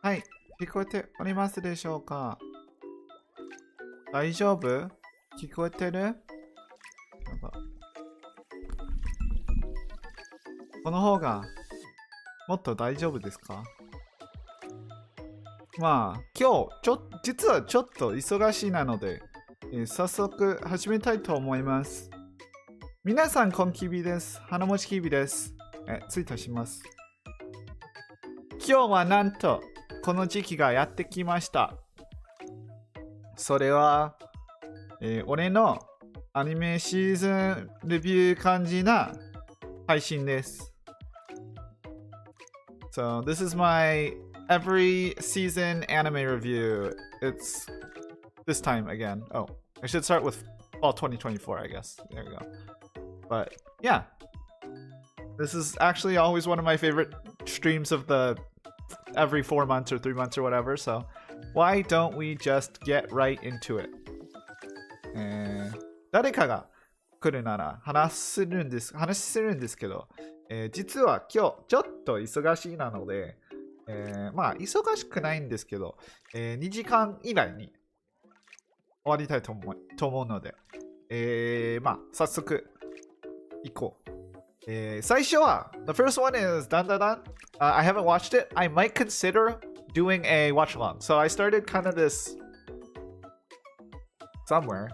はい、聞こえておりますでしょうか？大丈夫？聞こえてる？なんかこの方がもっと大丈夫ですか？まあ、今日実はちょっと忙しいなので、早速始めたいと思います。皆さん、こんきびです。花持ちきびです。ツイートします。今日はなんと、この時期がやってきました。それは、俺のアニメシーズンレビュー感じな配信です。So, this is my every season anime review. It's this time again. Oh, I should start with fall 2024, I guess. There we go. But yeah, this is actually always one of my favorite streams of the every 4 months or 3 months or whatever. So why don't we just get right into it? 誰かが来るなら話するんですけど、実は今日ちょっと忙しいなので、まあ忙しくないんですけど、2時間以内に終わりたいと思うので、まあ早速行こう。最初は The first one is Dan Dan Dan. I haven't watched it. I might consider doing a watch along. So I started kind of this somewhere.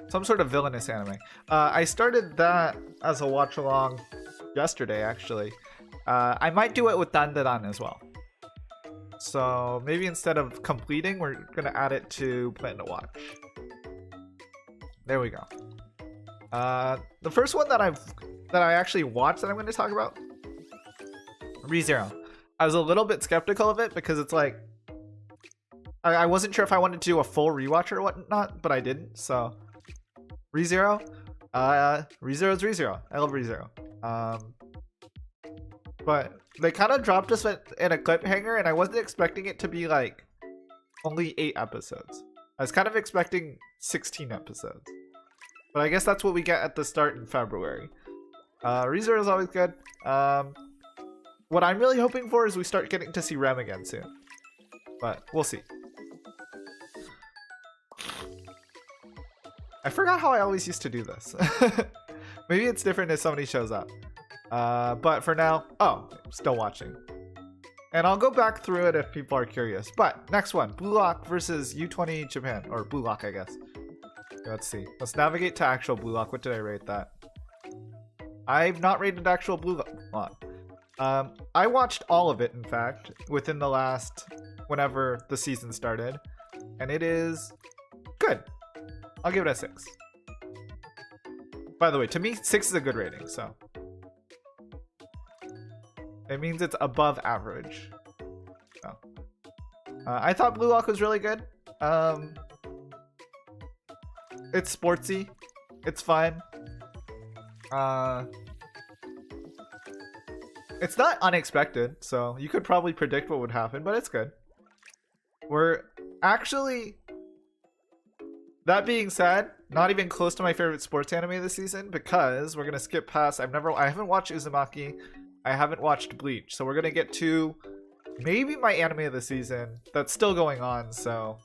Some sort of villainous anime. I started that as a watch along yesterday, actually. I might do it with Dan Dan Dan as well. So maybe instead of completing, we're gonna add it to plan to watch. There we go. The first one that I actually watched that I'm going to talk about, ReZero. I was a little bit skeptical of it because it's like I wasn't sure if I wanted to do a full rewatch or whatnot, but I didn't. So ReZero, ReZero's ReZero. I love ReZero. But they kind of dropped us in a cliffhanger, and I wasn't expecting it to be like only 8 episodes. I was kind of expecting 16 episodes. But I guess that's what we get at the start in February. ReZero is always good. What I'm really hoping for is we start getting to see Rem again soon. But we'll see. I forgot how I always used to do this. Maybe it's different if somebody shows up. But for now, still watching. And I'll go back through it if people are curious. But next one, Blue Lock versus U20 Japan. Or Blue Lock, I guess. Let's see. Let's navigate to actual Blue Lock. What did I rate that? I've not rated actual Blue Lock. I watched all of it, in fact, within the last, whenever the season started. And it is good. I'll give it a 6. By the way, to me, 6 is a good rating, so. It means it's above average. So. I thought Blue Lock was really good. It's sportsy. It's fun. It's not unexpected, so you could probably predict what would happen, but it's good. We're actually, that being said, not even close to my favorite sports anime this season because we're gonna skip past. I haven't watched Uzumaki. I haven't watched Bleach, so we're gonna get to maybe my anime of the season that's still going on. So.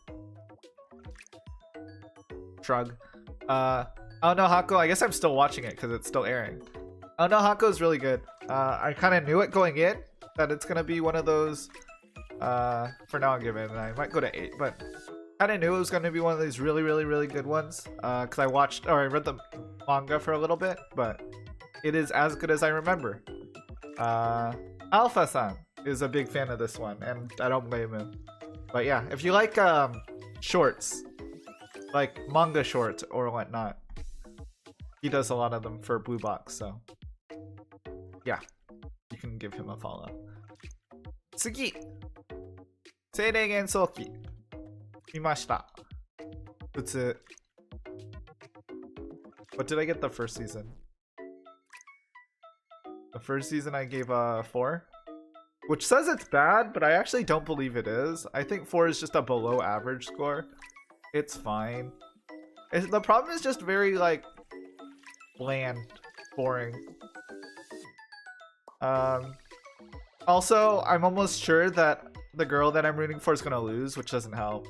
Shrug. Oh no Hako, I guess I'm still watching it because it's still airing. Oh no Hako is really good. I kind of knew it going in that it's gonna be one of those. For now I'll give it, and I might go to 8, but kind of knew it was gonna be one of these really good ones. Because I read the manga for a little bit, but it is as good as I remember. Alpha-san is a big fan of this one, and I don't blame him. But yeah, if you like shorts. Like manga shorts or whatnot. He does a lot of them for Blue Box, so yeah, you can give him a follow. 次、精霊幻想記見ました。普通。What did I get the first season? The first season I gave a 4, which says it's bad, but I actually don't believe it is. I think 4 is just a below average score. It's fine. The problem is just very, like, bland, boring. Also, I'm almost sure that the girl that I'm rooting for is gonna lose, which doesn't help.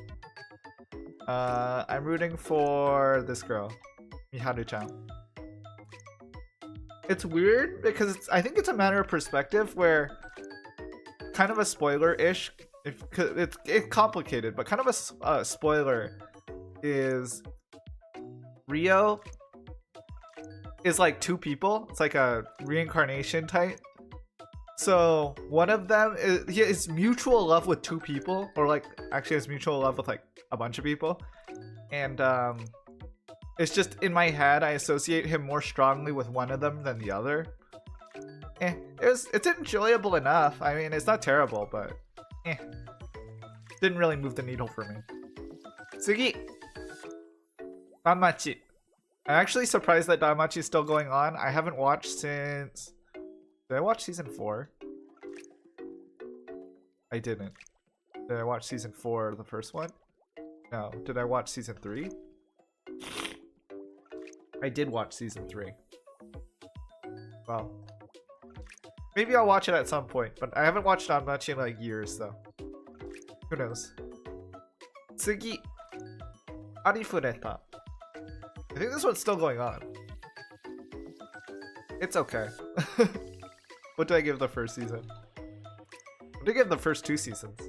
I'm rooting for this girl, Miharu-chan. It's weird because I think it's a matter of perspective where kind of a spoiler-ish, it's complicated, but kind of a spoiler is Rio is like two people. It's like a reincarnation type. So one of them is mutual love with two people, or like actually has mutual love with like a bunch of people, and it's just in my head I associate him more strongly with one of them than the other. It's enjoyable enough. I mean, it's not terrible, but didn't really move the needle for me. Tsugi, Danmachi. I'm actually surprised that Danmachi is still going on. I haven't watched since. Did I watch season 4? I didn't. Did I watch season 4, the first one? No. Did I watch season 3? I did watch season 3. Well, maybe I'll watch it at some point, but I haven't watched Danmachi in like years, though. Who knows? Tsugi, Arifureta. I think this one's still going on. It's okay. What did I give the first season? What did I give the first 2 seasons?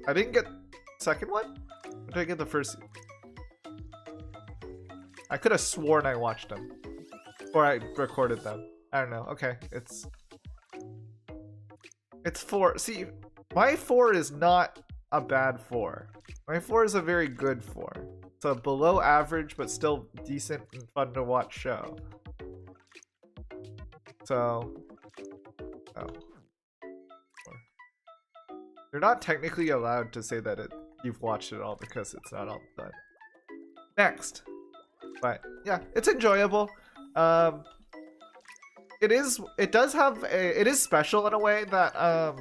I didn't get second one? What did I give the first? I could have sworn I watched them. Or I recorded them. I don't know. Okay, it's 4. See, my 4 is not a bad 4. My 4 is a very good 4. It's a below average but still decent and fun to watch show. So, oh. You're not technically allowed to say that you've watched it all because it's not all done. Next. But yeah, it's enjoyable. It is special in a way that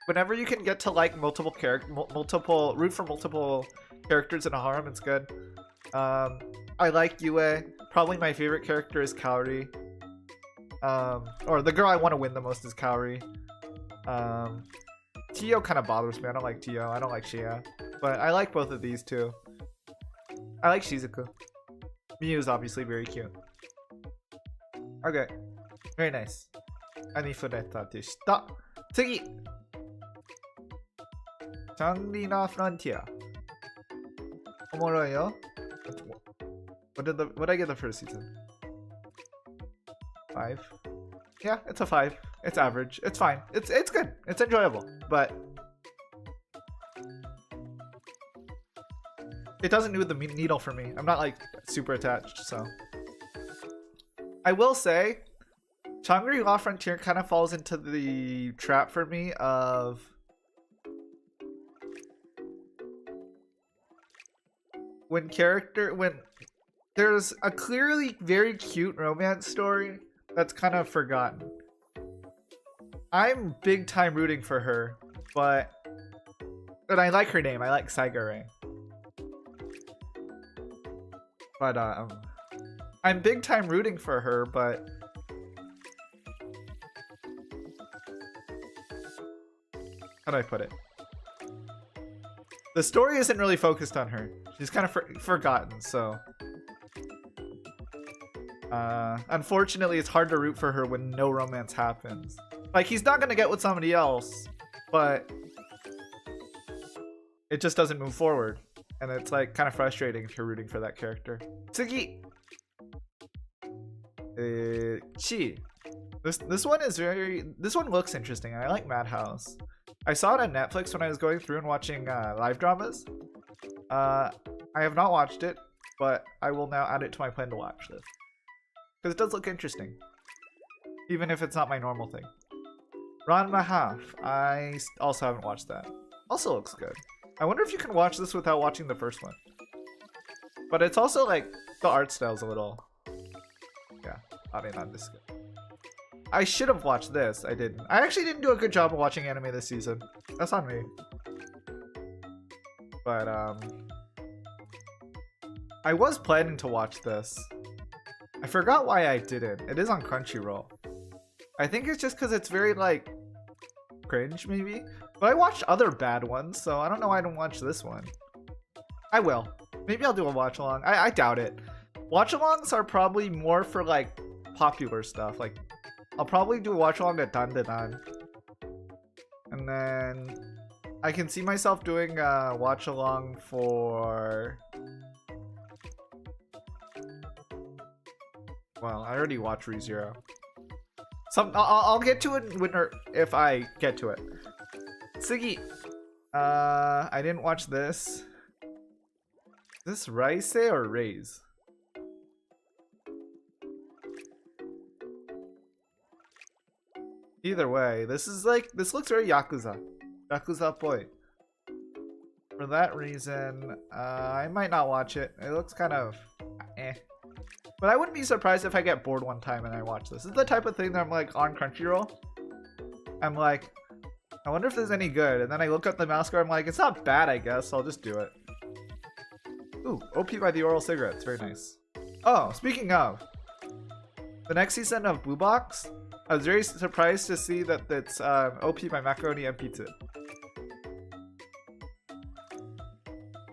whenever you can get to like root for multiple characters in a harem, it's good. I like Yue. Probably my favorite character is Kaori. Or the girl I want to win the most is Kaori. Tio kind of bothers me. I don't like Tio. I don't like Shia. But I like both of these two. I like Shizuku. Miu is obviously very cute. Okay. Very nice. Arifureta deshita. Tsugi! Shangri-La Frontier. Omoroi yo. What did I get the first season? 5? Yeah, it's a 5. It's average. It's fine. It's good. It's enjoyable. But it doesn't move the needle for me. I'm not like super attached, so. I will say, Shangri-La Frontier kind of falls into the trap for me of when there's a clearly very cute romance story that's kind of forgotten. I'm big time rooting for her, and I like her name. I like Saigare. But I'm big time rooting for her, but how do I put it? The story isn't really focused on her. She's kind of forgotten, so unfortunately it's hard to root for her when no romance happens. Like, he's not gonna get with somebody else, but it just doesn't move forward, and it's like kind of frustrating if you're rooting for that character. Tsugi! Chi. This one looks interesting. I like Madhouse. I saw it on Netflix when I was going through and watching live dramas. I have not watched it, but I will now add it to my plan to watch this. Because it does look interesting. Even if it's not my normal thing. Ranma Half. I also haven't watched that. Also looks good. I wonder if you can watch this without watching the first one. But it's also like, the art style's a little... Yeah, I mean, not this good. I should have watched this. I didn't. I actually didn't do a good job of watching anime this season. That's on me. But, I was planning to watch this. I forgot why I didn't. It is on Crunchyroll. I think it's just because it's very like cringe maybe. But I watched other bad ones, so I don't know why I don't watch this one. I will. Maybe I'll do a watch along. I doubt it. Watch alongs are probably more for like popular stuff. Like I'll probably do a watch along at Dan Da Dan. And then I can see myself doing a watch along for... Well, I already watched ReZero. I'll get to it if I get to it. Sugi. I didn't watch this. Is this Raise or Raise? Either way, this looks very Yakuza. Yakuza-poi. For that reason, I might not watch it. It looks kind of eh. But I wouldn't be surprised if I get bored one time and I watch this. This is the type of thing that I'm like on Crunchyroll. I'm like, I wonder if there's any good. And then I look up the mouse score, I'm like, it's not bad, I guess. So I'll just do it. Ooh, OP by the Oral Cigarettes. Very nice. Oh, speaking of, the next season of Blue Box, I was very surprised to see that it's OP by Macaroni MP2.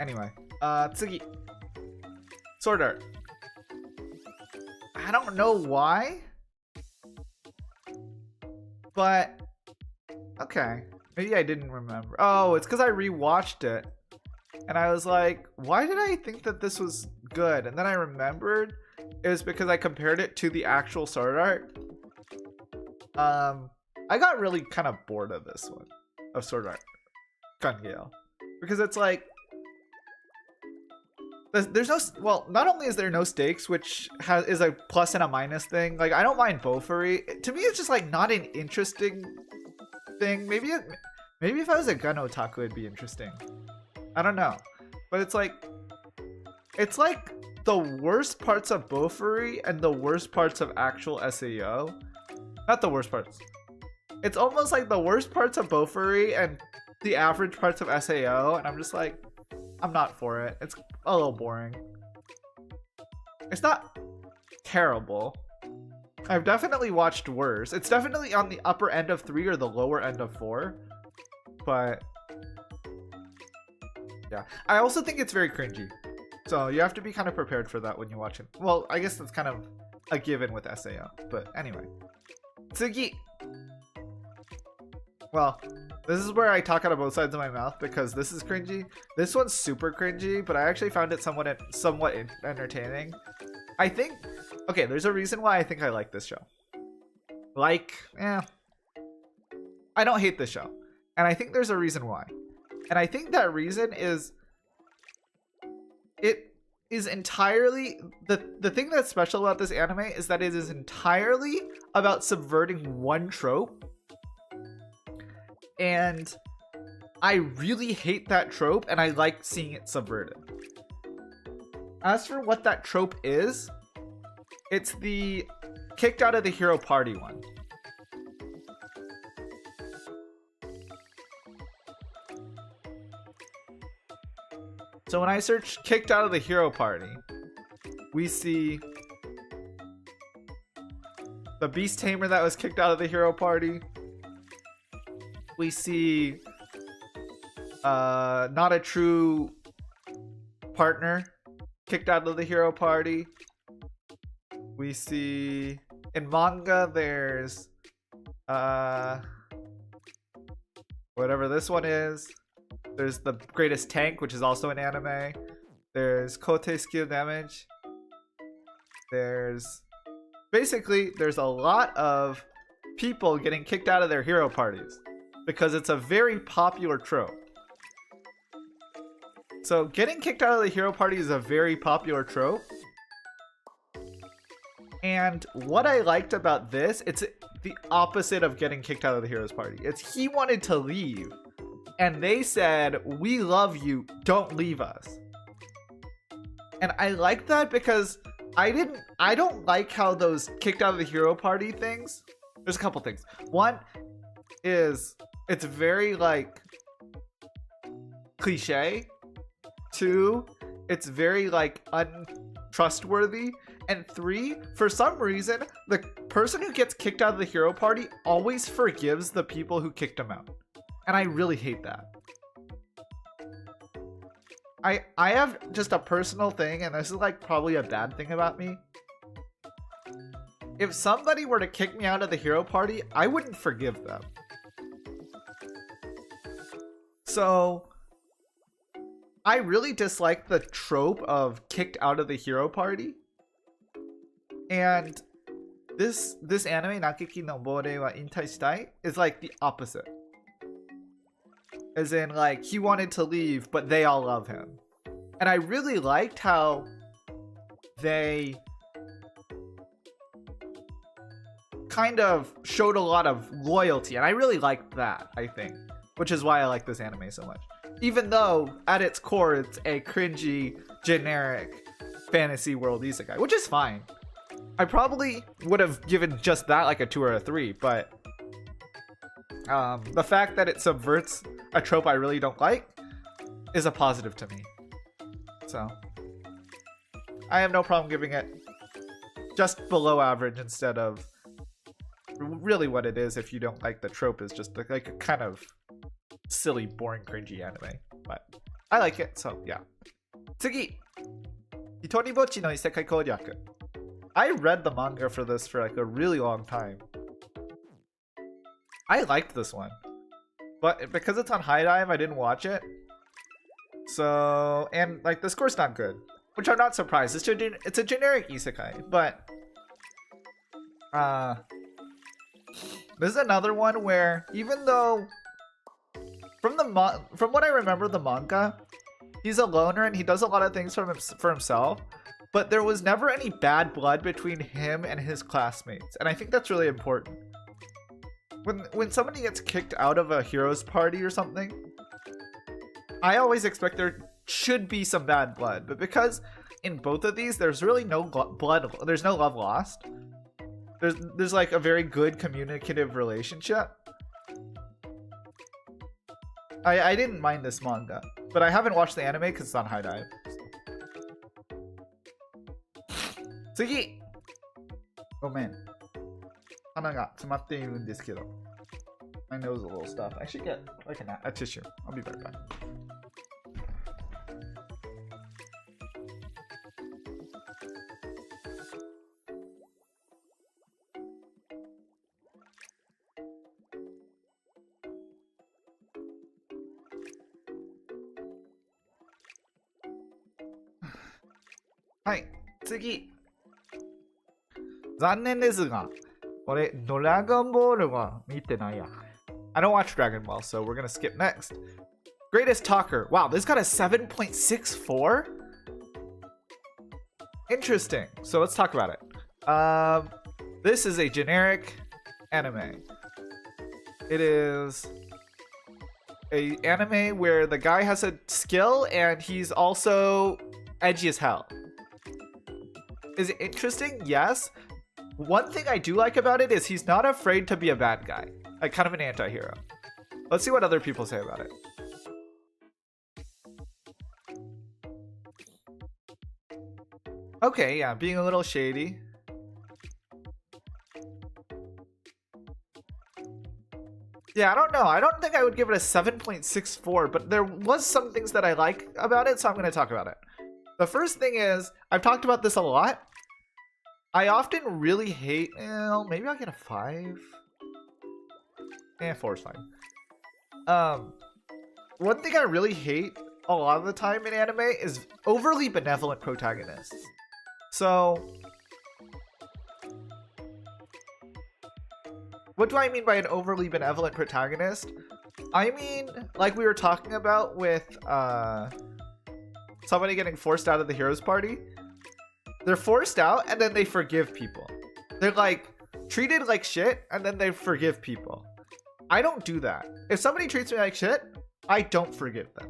Anyway, Tsugi. Sword Art. I don't know why, but okay. Maybe I didn't remember. Oh, it's because I rewatched it. And I was like, why did I think that this was good? And then I remembered it was because I compared it to the actual Sword Art. I got really kind of bored of this one, of Sword Art Gale, because it's like, there's no, well, not only is there no stakes, which is a plus and a minus thing. Like, I don't mind Bofuri. To me, it's just like not an interesting thing. Maybe if I was a gun otaku, it'd be interesting. I don't know, but it's like the worst parts of Bofuri and the worst parts of actual SAO. Not the worst parts. It's almost like the worst parts of Bofuri and the average parts of SAO, and I'm just like, I'm not for it. It's a little boring. It's not terrible. I've definitely watched worse. It's definitely on the upper end of 3 or the lower end of 4. But yeah, I also think it's very cringy. So you have to be kind of prepared for that when you watch it. Well, I guess that's kind of a given with SAO. But anyway. Tsugi! Well, this is where I talk out of both sides of my mouth because this is cringy. This one's super cringy, but I actually found it somewhat entertaining. I think, okay, there's a reason why I think I like this show. Like, I don't hate this show. And I think there's a reason why. And I think that reason is, it is entirely, the thing that's special about this anime is that it is entirely about subverting one trope. And I really hate that trope, and I like seeing it subverted. As for what that trope is, it's the kicked out of the hero party one. So when I search kicked out of the hero party, we see the beast tamer that was kicked out of the hero party. We see not a true partner kicked out of the hero party. We see in manga there's whatever this one is. There's the greatest tank, which is also an anime. There's Kote skill damage. There's a lot of people getting kicked out of their hero parties because it's a very popular trope. So getting kicked out of the hero party is a very popular trope. And what I liked about this, it's the opposite of getting kicked out of the hero's party. It's he wanted to leave. And they said, we love you, don't leave us. And I like that because I don't like how those kicked out of the hero party things. There's a couple things. One is it's very like cliche. Two, it's very like untrustworthy. And 3, for some reason, the person who gets kicked out of the hero party always forgives the people who kicked him out. And I really hate that. I have just a personal thing, and this is like probably a bad thing about me. If somebody were to kick me out of the hero party, I wouldn't forgive them. So I really dislike the trope of kicked out of the hero party. And this anime, Nakeki no Bore wa Intai Shitai, is like the opposite. As in, like, he wanted to leave, but they all love him. And I really liked how they kind of showed a lot of loyalty. And I really liked that, I think. Which is why I like this anime so much. Even though, at its core, it's a cringy, generic fantasy world isekai. Which is fine. I probably would have given just that like a 2 or a 3, but the fact that it subverts a trope I really don't like is a positive to me. So I have no problem giving it just below average instead of really what it is if you don't like the trope is just like a kind of silly, boring, cringy anime. But I like it, so yeah. Tsugi! Hitoribochi no Isekai Kouryaku. I read the manga for this for like a really long time. I liked this one. But because it's on High Dive, I didn't watch it. So, and like the score's not good. Which I'm not surprised. It's a generic isekai. But this is another one where even though from what I remember the manga, he's a loner and he does a lot of things for himself. But there was never any bad blood between him and his classmates. And I think that's really important. When somebody gets kicked out of a hero's party or something, I always expect there should be some bad blood. But because in both of these, there's really no blood, there's no love lost. There's like a very good communicative relationship. I didn't mind this manga. But I haven't watched the anime because it's on High Dive. Tsugi! ごめん。鼻が詰まっているんですけど。My nose is a little stuffed. I should get like a tissue. I'll be right back. Hi, 次。残念ですが、俺、ドラゴンボールは見てないや。I don't watch Dragon Ball, so we're gonna skip next. Greatest Talker. Wow, this got a 7.64? Interesting. So let's talk about it. This is a generic anime. It is a anime where the guy has a skill and he's also edgy as hell. Is it interesting? Yes. One thing I do like about it is he's not afraid to be a bad guy. Like kind of an anti-hero. Let's see what other people say about it. Okay, yeah, being a little shady. Yeah, I don't know. I don't think I would give it a 7.64, but there was some things that I like about it, so I'm going to talk about it. The first thing is, I've talked about this a lot. I often really hate, maybe I'll get a 5. 4 is fine. One thing I really hate a lot of the time in anime is overly benevolent protagonists. So, what do I mean by an overly benevolent protagonist? I mean, like we were talking about with somebody getting forced out of the hero's party. They're forced out and then they forgive people. They're like treated like shit and then they forgive people. I don't do that. If somebody treats me like shit, I don't forgive them.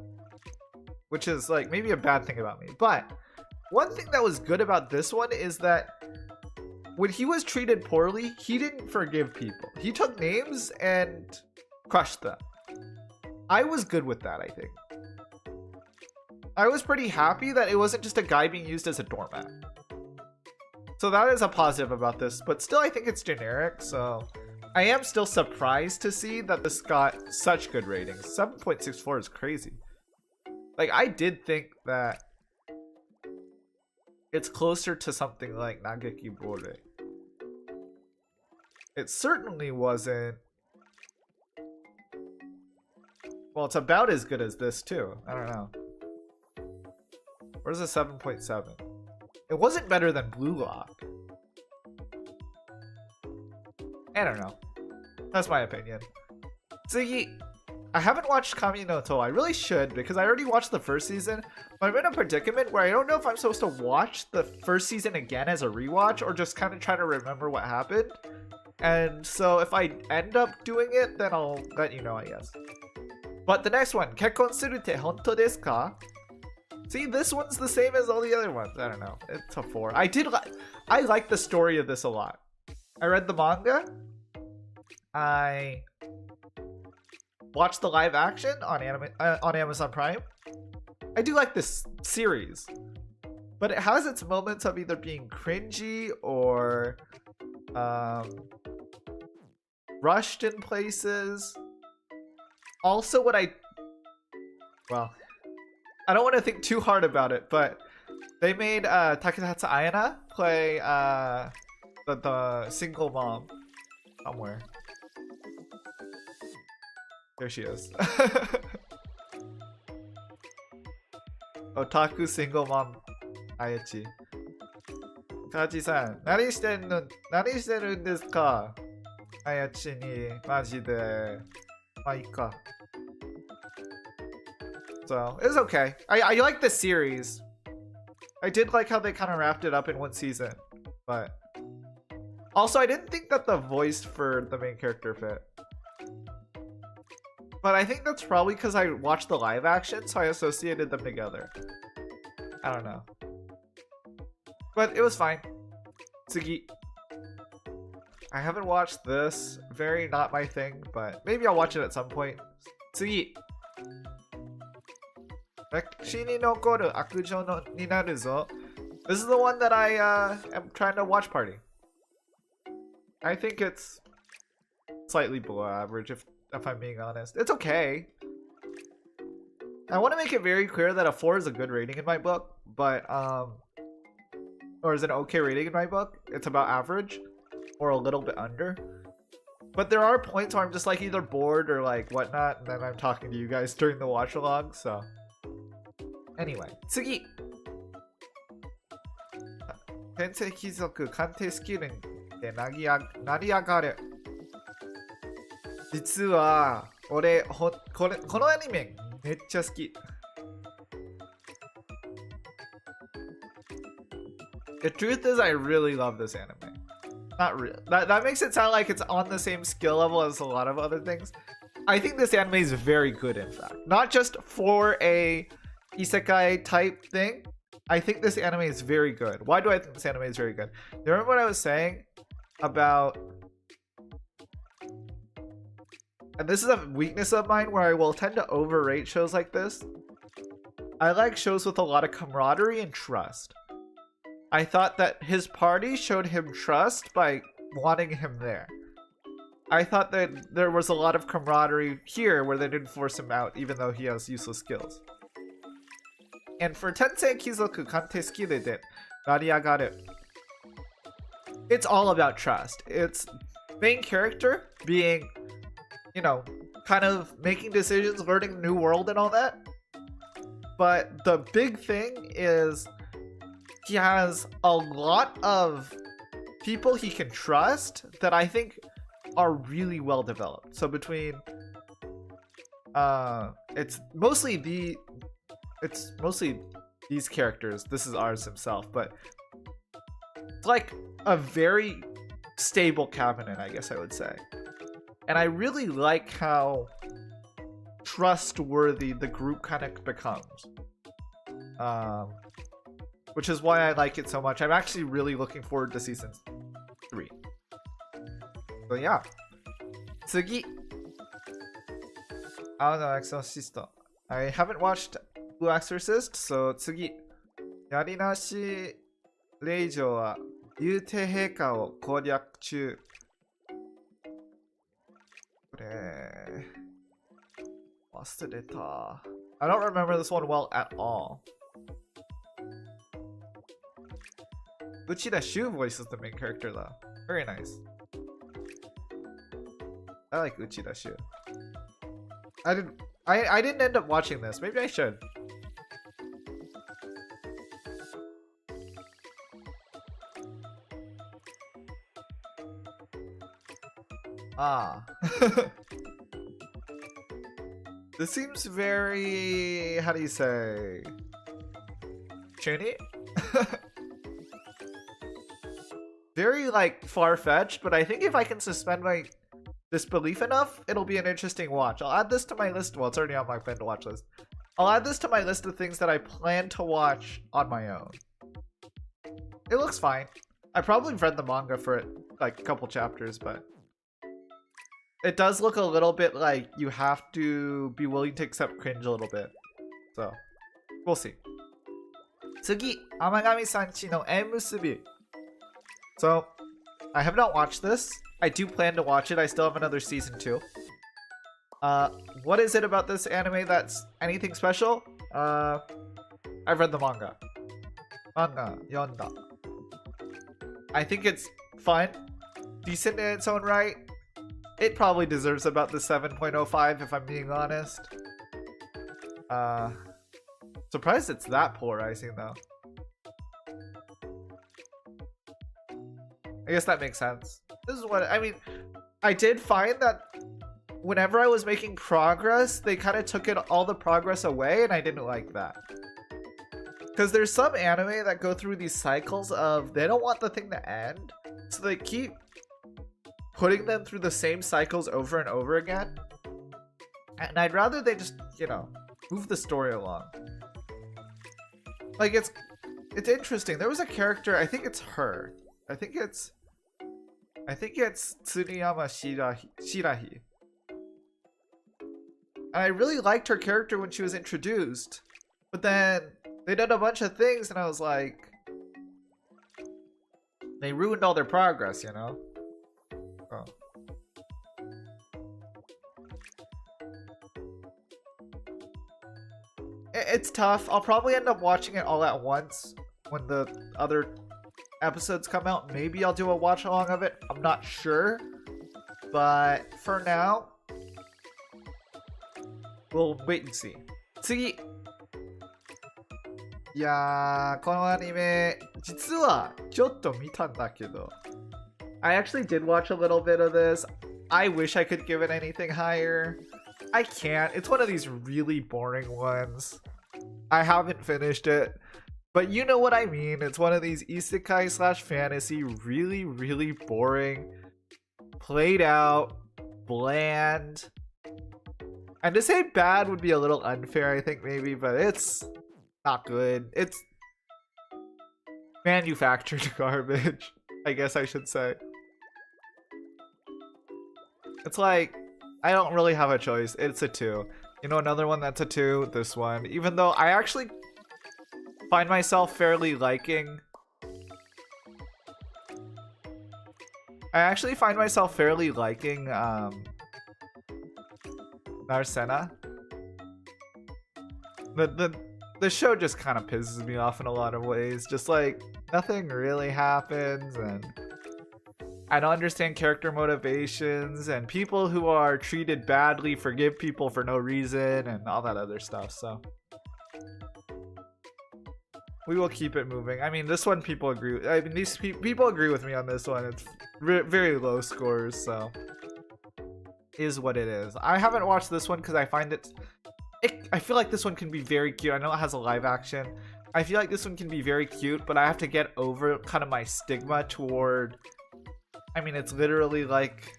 Which is like maybe a bad thing about me. But one thing that was good about this one is that when he was treated poorly, he didn't forgive people. He took names and crushed them. I was good with that, I think. I was pretty happy that it wasn't just a guy being used as a doormat. So that is a positive about this, but still I think it's generic, so I am still surprised to see that this got such good ratings. 7.64 is crazy. Like, I did think that it's closer to something like Nageki Bore. It certainly wasn't. Well, it's about as good as this too. I don't know. Where's the 7.7? It wasn't better than Blue Lock. I don't know. That's my opinion. Tsugi, I haven't watched Kami no To. I really should because I already watched the first season, but I'm in a predicament where I don't know if I'm supposed to watch the first season again as a rewatch or just kind of try to remember what happened. And so if I end up doing it, then I'll let you know, I guess. But the next one, Kekkon suru te honto desu ka? See, this one's the same as all the other ones. I don't know. It's a 4. I like the story of this a lot. I read the manga. I watched the live action on Amazon Prime. I do like this series, but it has its moments of either being cringy or rushed in places. Also, well, I don't want to think too hard about it, but they made Taketatsu Ayana play the single mom somewhere. There she is. Otaku single mom Ayachi. Kaji-san, 何してるんですか? Ayachi ni, マジで. まあいいか. So, it was okay. I like the series. I did like how they kind of wrapped it up in one season. But also, I didn't think that the voice for the main character fit. But I think that's probably because I watched the live action, so I associated them together. I don't know. But it was fine. Tsugi. I haven't watched this. Very not my thing, but maybe I'll watch it at some point. Tsugi. 歴史に残る悪女になるぞ. This is the one that I am trying to watch party. I think it's slightly below average if I'm being honest. It's okay. I want to make it very clear that a 4 is a good rating in my book, but or is an okay rating in my book. It's about average or a little bit under. But there are points where I'm just like either bored or like whatnot, and then I'm talking to you guys during the watch along, so anyway, 次! 天性貴族鑑定スキルで成り上がる。実は俺このアニメめっちゃ好き。The truth is, I really love this anime. Not real. That makes it sound like it's on the same skill level as a lot of other things. I think this anime is very good, in fact. Not just for a isekai type thing. I think this anime is very good. Why do I think this anime is very good? You remember what I was saying about... And this is a weakness of mine where I will tend to overrate shows like this. I like shows with a lot of camaraderie and trust. I thought that his party showed him trust by wanting him there. I thought that there was a lot of camaraderie here where they didn't force him out even though he has useless skills. And for Tensei Kizoku Kante Skille de Nariagaru, it's all about trust. It's main character being, you know, kind of making decisions, learning a new world and all that. But the big thing is he has a lot of people he can trust that I think are really well developed. So between it's mostly these characters. This is ours himself, but it's like a very stable cabinet, I guess I would say. And I really like how trustworthy the group kind of becomes. Which is why I like it so much. I'm actually really looking forward to season 3. So yeah. 次. No Exorcist. I haven't watched Blue Exorcist, so 次. やりなし令嬢は幽帝陛下を攻略中。これ忘れた。I don't remember this one well at all. Uchida Shu voices the main character though. Very nice. I like Uchida Shu. I didn't end up watching this. Maybe I should. Ah. This seems very, how do you say, chuny? Very like far-fetched, but I think if I can suspend my disbelief enough, it'll be an interesting watch. I'll add this to my list. Well, it's already on my plan to watch list. I'll add this to my list of things that I plan to watch on my own. It looks fine. I probably read the manga for it, like a couple chapters, but it does look a little bit like you have to be willing to accept cringe a little bit. So, we'll see. 次、天神さんちの縁結び。So, I have not watched this. I do plan to watch it. I still have another season 2. What is it about this anime that's anything special? I've read the manga. Manga, yonda. I think it's fun, decent in its own right. It probably deserves about the 7.05 if I'm being honest. Surprised it's that polarizing though. I guess that makes sense. This is what I mean. I did find that whenever I was making progress, they kind of took all the progress away, and I didn't like that. Because there's some anime that go through these cycles of they don't want the thing to end, so they keep putting them through the same cycles over and over again. And I'd rather they just, you know, move the story along. Like it's interesting. There was a character, I think it's her. I think it's Tsuruyama Shirahi. And I really liked her character when she was introduced. But then they did a bunch of things and I was like, they ruined all their progress, you know? Oh. It's tough. I'll probably end up watching it all at once when the other episodes come out. Maybe I'll do a watch along of it. I'm not sure. But for now, we'll wait and see. 次。いやー、このアニメ、実はちょっと見たんだけど。I actually did watch a little bit of this. I wish I could give it anything higher. I can't. It's one of these really boring ones. I haven't finished it. But you know what I mean. It's one of these isekai / fantasy, really, really boring, played out, bland. And to say bad would be a little unfair, I think, maybe, but it's not good. It's manufactured garbage, I guess I should say. It's like, I don't really have a choice. It's a 2. You know, another one that's a 2, this one. Even though I actually find myself fairly liking... Narcena. The show just kind of pisses me off in a lot of ways. Just like, nothing really happens, and I don't understand character motivations, and people who are treated badly forgive people for no reason, and all that other stuff, so we will keep it moving. I mean, this one people agree. I mean, these people agree with me on this one. It's very low scores, so is what it is. I haven't watched this one because I find I feel like this one can be very cute. I know it has a live action. I feel like this one can be very cute, but I have to get over kind of my stigma toward, I mean, it's literally like,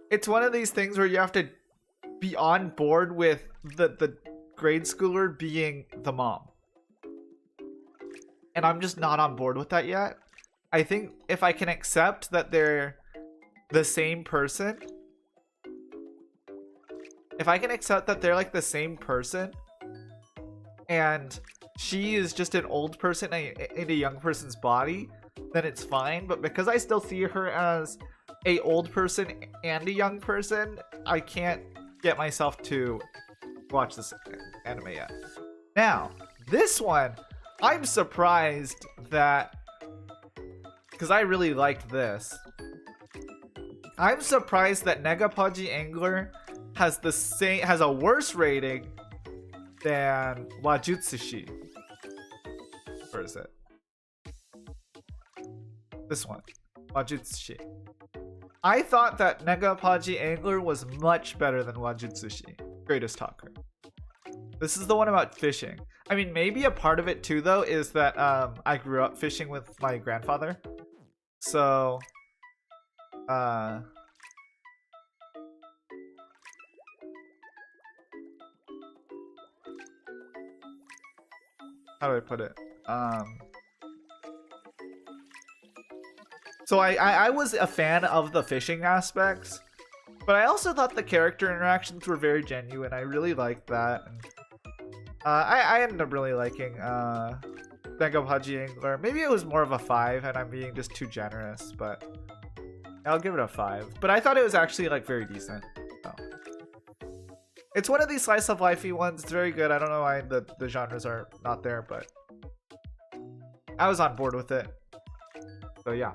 it's one of these things where you have to be on board with the grade schooler being the mom. And I'm just not on board with that yet. I think if I can accept that they're the same person, if I can accept that they're like the same person, and she is just an old person in a young person's body, then it's fine. But because I still see her as a old person and a young person, I can't get myself to watch this anime yet. Now, this one, I'm surprised that, because I really liked this, I'm surprised that Negapaji Angler has a worse rating than Wajutsushi. Where is it? This one, Wajutsushi. I thought that Negapaji Angler was much better than Wajutsushi, Greatest Talker. This is the one about fishing. I mean, maybe a part of it too, though, is that I grew up fishing with my grandfather. So, how do I put it? So I was a fan of the fishing aspects, but I also thought the character interactions were very genuine. I really liked that. And, I ended up really liking Negapaji Angler. Maybe it was more of a 5 and I'm being just too generous, but I'll give it a 5. But I thought it was actually like very decent. So. It's one of these slice of lifey ones. It's very good. I don't know why the genres are not there, but I was on board with it. So yeah.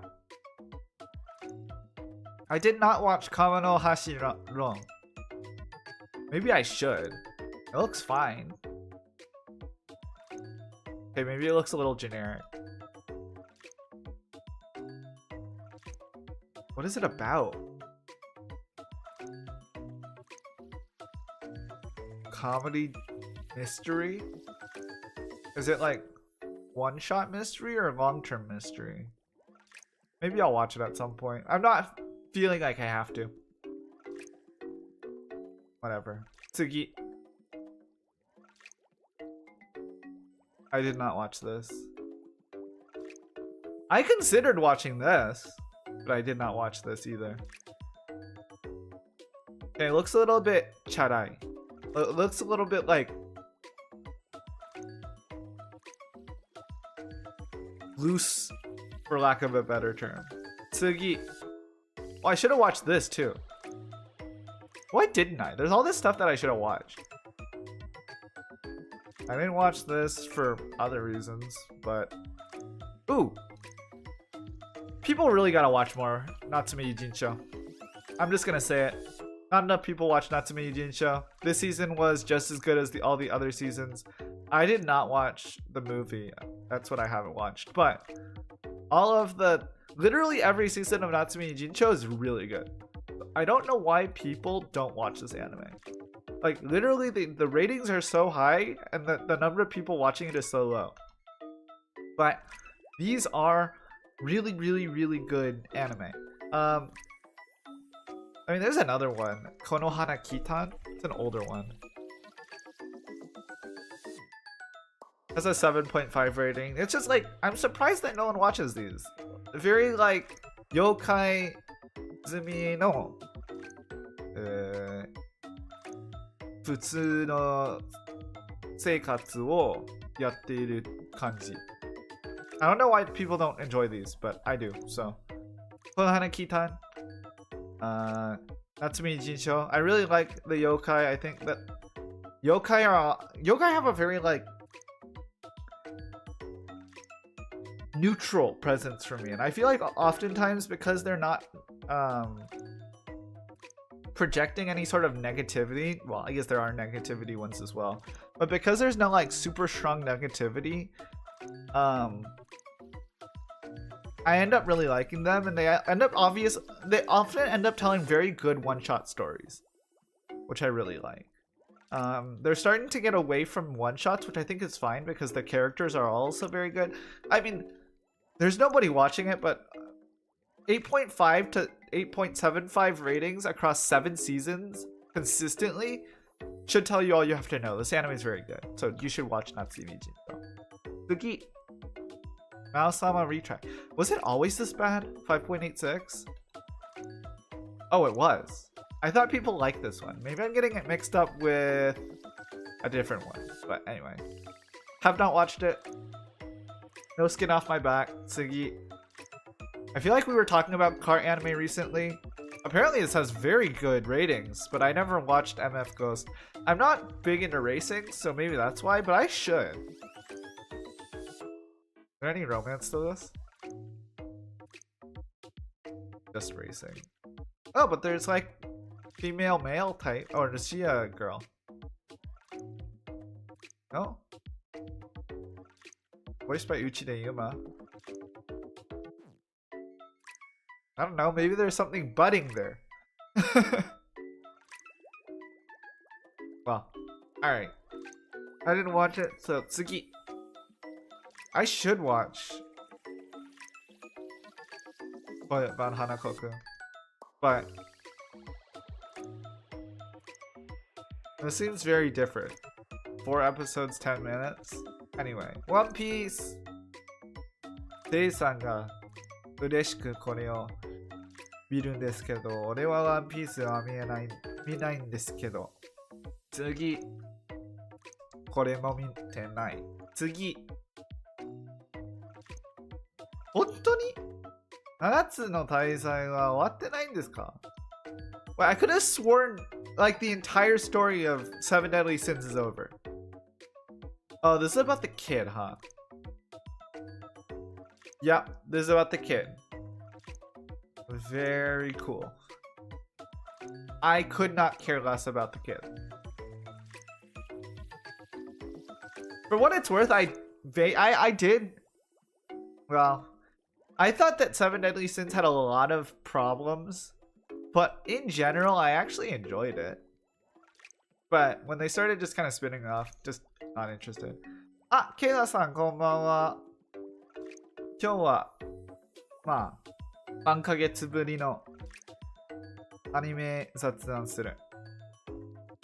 I did not watch Kamano Hashirong. Maybe I should. It looks fine. Okay, maybe it looks a little generic. What is it about? Comedy mystery? Is it like one-shot mystery or long-term mystery? Maybe I'll watch it at some point. I'm not feeling like I have to. Whatever. Tsugi. I did not watch this. I considered watching this, but I did not watch this either. Okay, it looks a little bit charai. It looks a little bit like loose, for lack of a better term. Tsugi. Oh, I should have watched this too. Why didn't I? There's all this stuff that I should have watched. I didn't watch this for other reasons, but... Ooh! People really gotta watch more Natsume Yujinsho. I'm just gonna say it. Not enough people watch Natsume Yujinsho. This season was just as good as all the other seasons. I did not watch the movie. That's what I haven't watched. But all of the... Literally every season of Natsume Yujinsho is really good. I don't know why people don't watch this anime. Like, literally, the ratings are so high, and the number of people watching it is so low. But these are really, really, really good anime. I mean, there's another one. Konohana Kitan. It's an older one. Has a 7.5 rating. It's just like, I'm surprised that no one watches these. Very, like, yokai zumi no 普通の生活をやっている感じ。I don't know why people don't enjoy these, but I do. So, Konohana Kitan, Natsume Jinsho. I really like the yokai. I think that yokai have a very like neutral presence for me, and I feel like oftentimes because they're not projecting any sort of negativity, well, I guess there are negativity ones as well, but because there's no like super strong negativity, I end up really liking them, and they often end up telling very good one-shot stories, which I really like. They're starting to get away from one-shots, which I think is fine because the characters are also very good. I mean, there's nobody watching it, but 8.5 to 8.75 ratings across 7 seasons consistently should tell you all you have to know. This anime is very good, so you should watch Natsume Jinsho. Sugi. Mao-sama retry. Was it always this bad? 5.86? Oh, it was. I thought people liked this one. Maybe I'm getting it mixed up with a different one. But anyway. Have not watched it. No skin off my back. Tsugi. I feel like we were talking about car anime recently. Apparently this has very good ratings, but I never watched MF Ghost. I'm not big into racing, so maybe that's why, but I should. Is there any romance to this? Just racing. Oh, but there's like female male type. Or is she a girl? No? Voiced by Uchide Yuma. I don't know, maybe there's something budding there. Well, alright. I didn't watch it, so Tsugi. I should watch about Hanako-kun. But this seems very different. 4 episodes, 10 minutes. Anyway, One Piece. デイさんが嬉しくこれを見るんですけど、俺はワンピースは見ないんですけど、次、これも見てない。次、本当に7つの大罪は終わってないんですか？ Well, I could have sworn like the entire story of Seven Deadly Sins is over. Oh, this is about the kid, huh? Yep, this is about the kid. Very cool. I could not care less about the kid. For what it's worth, I did. Well, I thought that Seven Deadly Sins had a lot of problems, but in general, I actually enjoyed it. But when they started just kind of spinning off, just not interested. Ah, Kayla-san, こんばんは。今日は、まあ、3ヶ月ぶりのアニメ雑談する。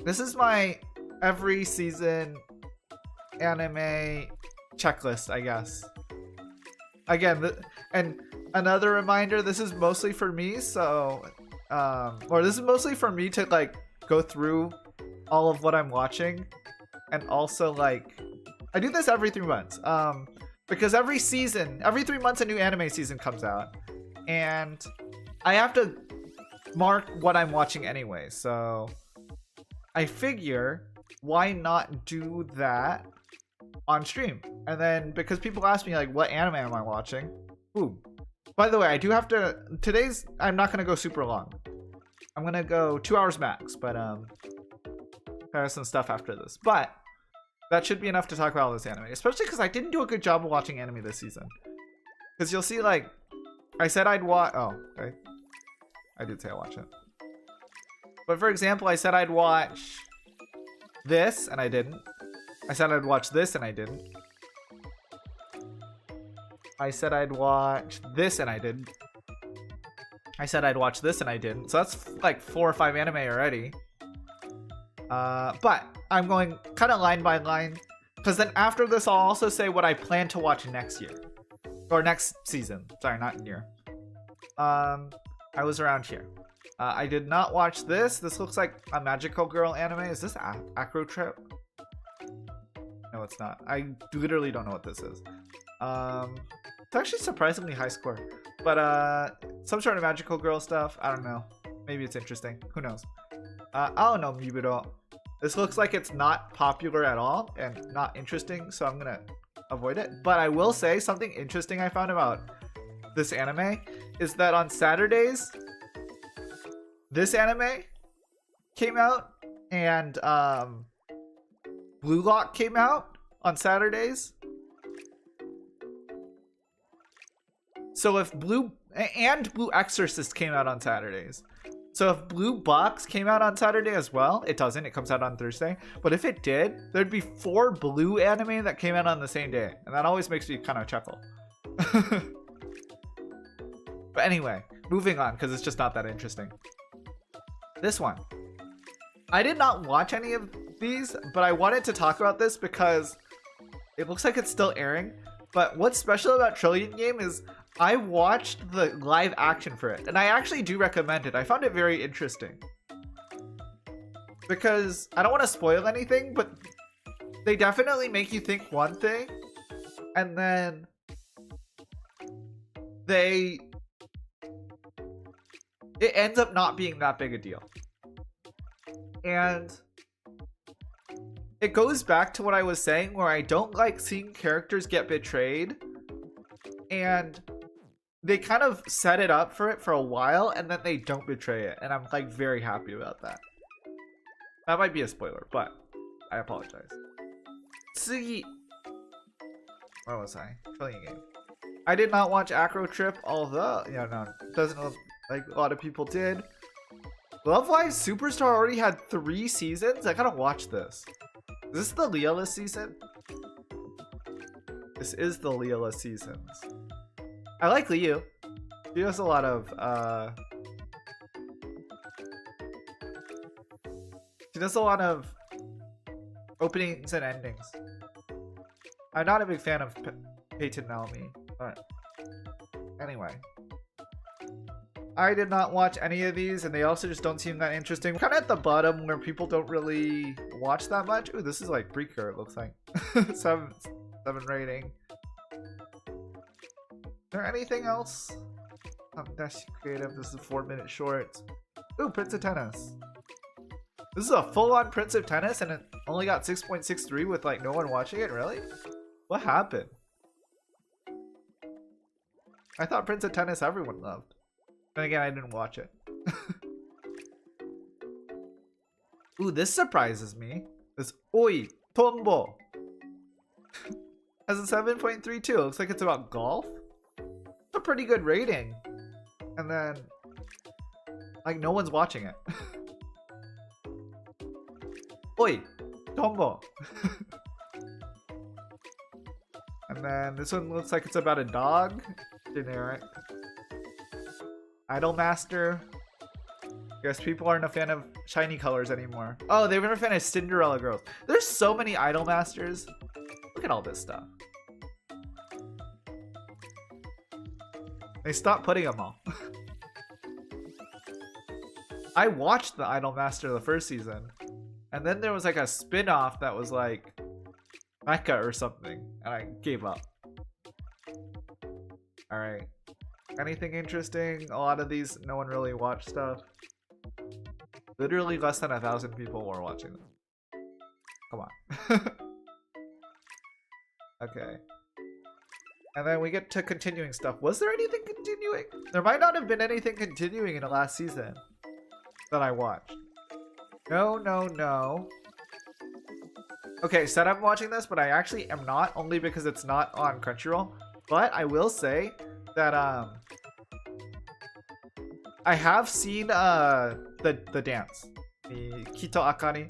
This is my every season anime checklist, I guess. Again, and another reminder, this is mostly for me, so, or this is mostly for me to like go through all of what I'm watching, and also like, I do this every 3 months, because every 3 months a new anime season comes out, and I have to mark what I'm watching anyway, so I figure why not do that on stream? And then because people ask me like what anime am I watching? Ooh. By the way, I do have to I'm not gonna go super long. I'm gonna go 2 hours max, but there's some stuff after this. But that should be enough to talk about all this anime, especially because I didn't do a good job of watching anime this season. Because you'll see, like, I said I'd watch. Oh, okay. I did say I watch it. But for example, I said I'd watch this, and I didn't. I said I'd watch this, and I didn't. I said I'd watch this, and I didn't. I said I'd watch this, and I didn't. So that's like 4 or 5 anime already. But I'm going kind of line by line, because then after this, I'll also say what I plan to watch next year. Or next season. Sorry, not year. I was around here. I did not watch this. This looks like a magical girl anime. Is this Acro Trip? No, it's not. I literally don't know what this is. It's actually surprisingly high score. But some sort of magical girl stuff. I don't know. Maybe it's interesting. Who knows? I don't know, Miburo. This looks like it's not popular at all and not interesting, so I'm gonna avoid it. But I will say something interesting I found about this anime is that on Saturdays, this anime came out and Blue Lock came out on Saturdays. So if Blue Exorcist came out on Saturdays. So if Blue Box came out on Saturday as well, it doesn't, it comes out on Thursday. But if it did, there'd be 4 blue anime that came out on the same day. And that always makes me kind of chuckle. But anyway, moving on, because it's just not that interesting. This one. I did not watch any of these, but I wanted to talk about this because it looks like it's still airing. But what's special about Trillion Game is I watched the live action for it, and I actually do recommend it. I found it very interesting. Because I don't want to spoil anything, but they definitely make you think one thing, and then it ends up not being that big a deal. And it goes back to what I was saying, where I don't like seeing characters get betrayed, and they kind of set it up for it for a while, and then they don't betray it, and I'm like very happy about that. That might be a spoiler, but I apologize. Tsugi. Where was I? Trillion game. I did not watch Acro Trip, although no, it doesn't look like a lot of people did. Love Live Superstar already had 3 seasons. I gotta watch this. Is this the Leela season? This is the Leela seasons. I like Liu. He does a lot of openings and endings. I'm not a big fan of Peyton Naomi, but anyway. I did not watch any of these, and they also just don't seem that interesting. Kind of at the bottom where people don't really watch that much. Ooh, this is like Precure, it looks like. 7 rating. Is there anything else? Dash Creative, this is a 4-minute short. Ooh, Prince of Tennis. This is a full-on Prince of Tennis, and it only got 6.63 with like no one watching it, really? What happened? I thought Prince of Tennis everyone loved. Then again, I didn't watch it. Ooh, this surprises me. This Oi Tombo has a 7.32. Looks like it's about golf. It's a pretty good rating. And then, like, no one's watching it. Oi Tombo. And then this one looks like it's about a dog. Generic. Idolmaster. Guess people aren't a fan of shiny colors anymore. Oh, they were a fan of Cinderella girls. There's so many Idolmasters. Look at all this stuff. They stopped putting them all. I watched the Idolmaster the first season, and then there was like a spin-off that was like Mecha or something, and I gave up. Alright. Anything interesting? A lot of these, no one really watched stuff. Literally less than 1,000 people were watching them. Come on. Okay. And then we get to continuing stuff. Was there anything continuing? There might not have been anything continuing in the last season that I watched. No, no, no. Okay, said I'm watching this, but I actually am not, only because it's not on Crunchyroll. But I will say that I have seen the dance, the Kito Akari.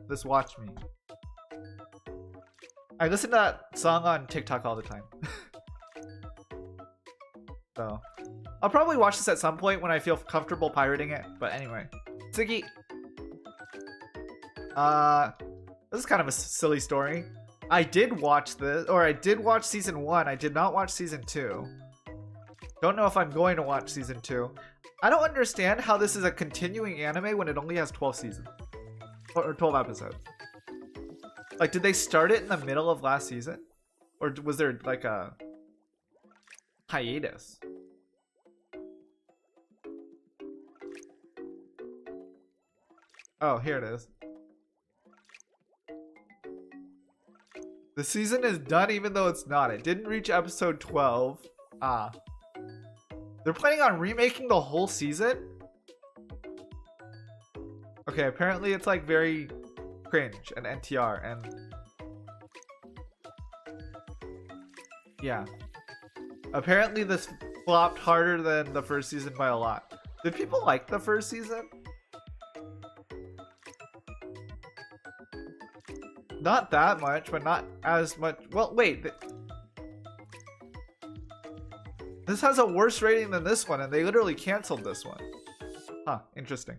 This Watch Me. I listen to that song on TikTok all the time. So I'll probably watch this at some point when I feel comfortable pirating it. But anyway, Tsugi. This is kind of a silly story. I did watch this, or I did watch season 1. I did not watch season 2. Don't know if I'm going to watch season 2. I don't understand how this is a continuing anime when it only has 12 seasons. Or 12 episodes. Like, did they start it in the middle of last season? Or was there like a hiatus? Oh, here it is. The season is done even though it's not. It didn't reach episode 12. Ah. They're planning on remaking the whole season? Okay, apparently it's like very cringe and NTR and... yeah. Apparently this flopped harder than the first season by a lot. Did people like the first season? Not that much, but not as much. Well, wait. This has a worse rating than this one, and they literally canceled this one. Huh, interesting.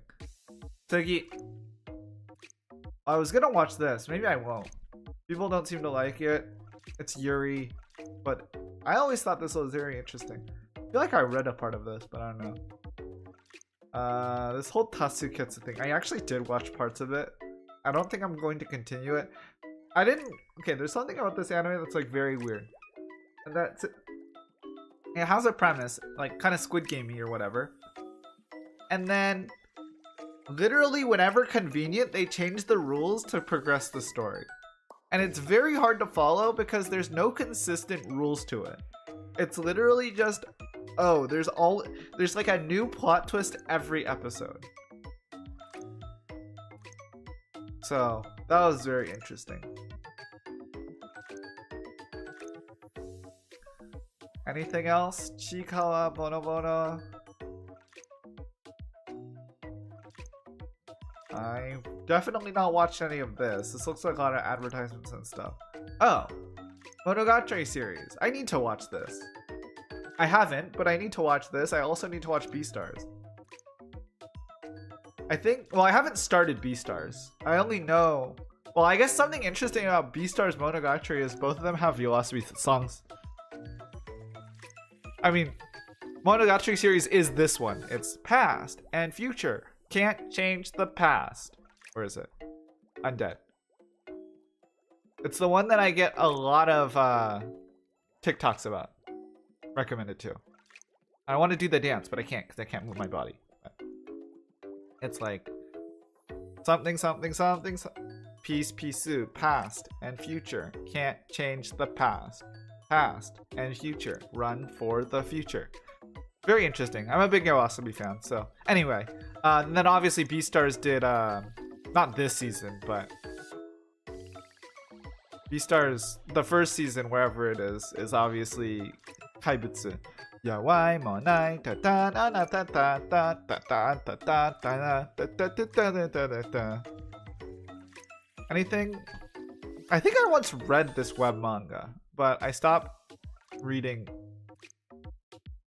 Tsugi. I was gonna watch this. Maybe I won't. People don't seem to like it. It's Yuri. But I always thought this was very interesting. feel like I read a part of this, but I don't know. This whole Tasuketsu thing, I actually did watch parts of it. I don't think I'm going to continue it. Okay, there's something about this anime that's like very weird. And that's it has a premise, like kind of Squid Gamey or whatever. And then literally whenever convenient, they change the rules to progress the story. And it's very hard to follow because there's no consistent rules to it. It's literally just, oh, there's like a new plot twist every episode. So that was very interesting. Anything else? Chikawa Bonobono. I definitely not watched any of this. This looks like a lot of advertisements and stuff. Oh, Monogatari series. I need to watch this. I haven't, but I need to watch this. I also need to watch Beastars. I haven't started Beastars. I only know, well, I guess something interesting about Beastars Monogatari is both of them have Philosophy songs. I mean, Monogatari series is this one. It's past and future. Can't change the past. Where is it? Undead. It's the one that I get a lot of TikToks about. Recommended too. I want to do the dance, but I can't because I can't move my body. It's like something, peace, past and future. Can't change the past. Past and future. Run for the future. Very interesting. I'm a big Yoasobi fan, so anyway. And then obviously Beastars did, not this season, but Beastars, the first season, wherever it is obviously Kaibutsu. Yawai monai ta ta na na ta ta ta ta ta ta ta ta ta ta ta. Anything? I think I once read this web manga, but I stopped reading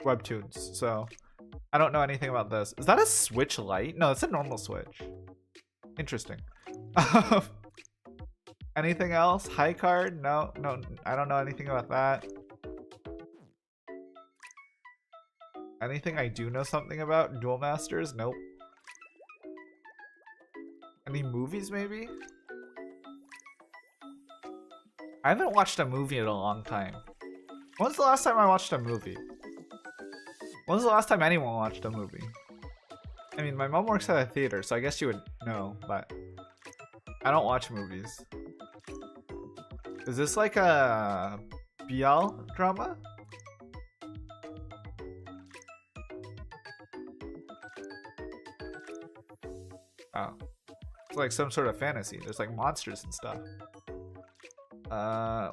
webtoons, so I don't know anything about this. Is that a Switch Lite? No, it's a normal Switch. Interesting. Anything else? High card? No, I don't know anything about that. Anything I do know something about? Duel Masters? Nope. Any movies maybe? I haven't watched a movie in a long time. When's the last time I watched a movie? When's the last time anyone watched a movie? I mean, my mom works at a theater, so I guess she would know, but I don't watch movies. Is this like a BL drama? Oh. It's like some sort of fantasy. There's like monsters and stuff.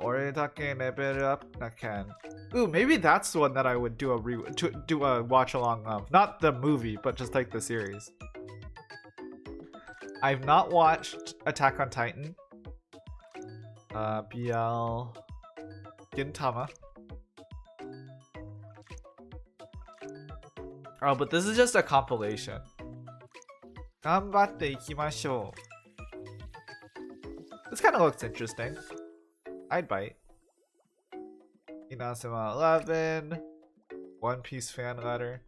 Ore dake level up naken. Ooh, maybe that's the one that I would do a watch along of. Not the movie, but just like the series. I've not watched Attack on Titan. BL Gintama. Oh, but this is just a compilation. Ganbatte ikimashou. This kind of looks interesting. I'd bite. Inazuma 11. One Piece fan letter.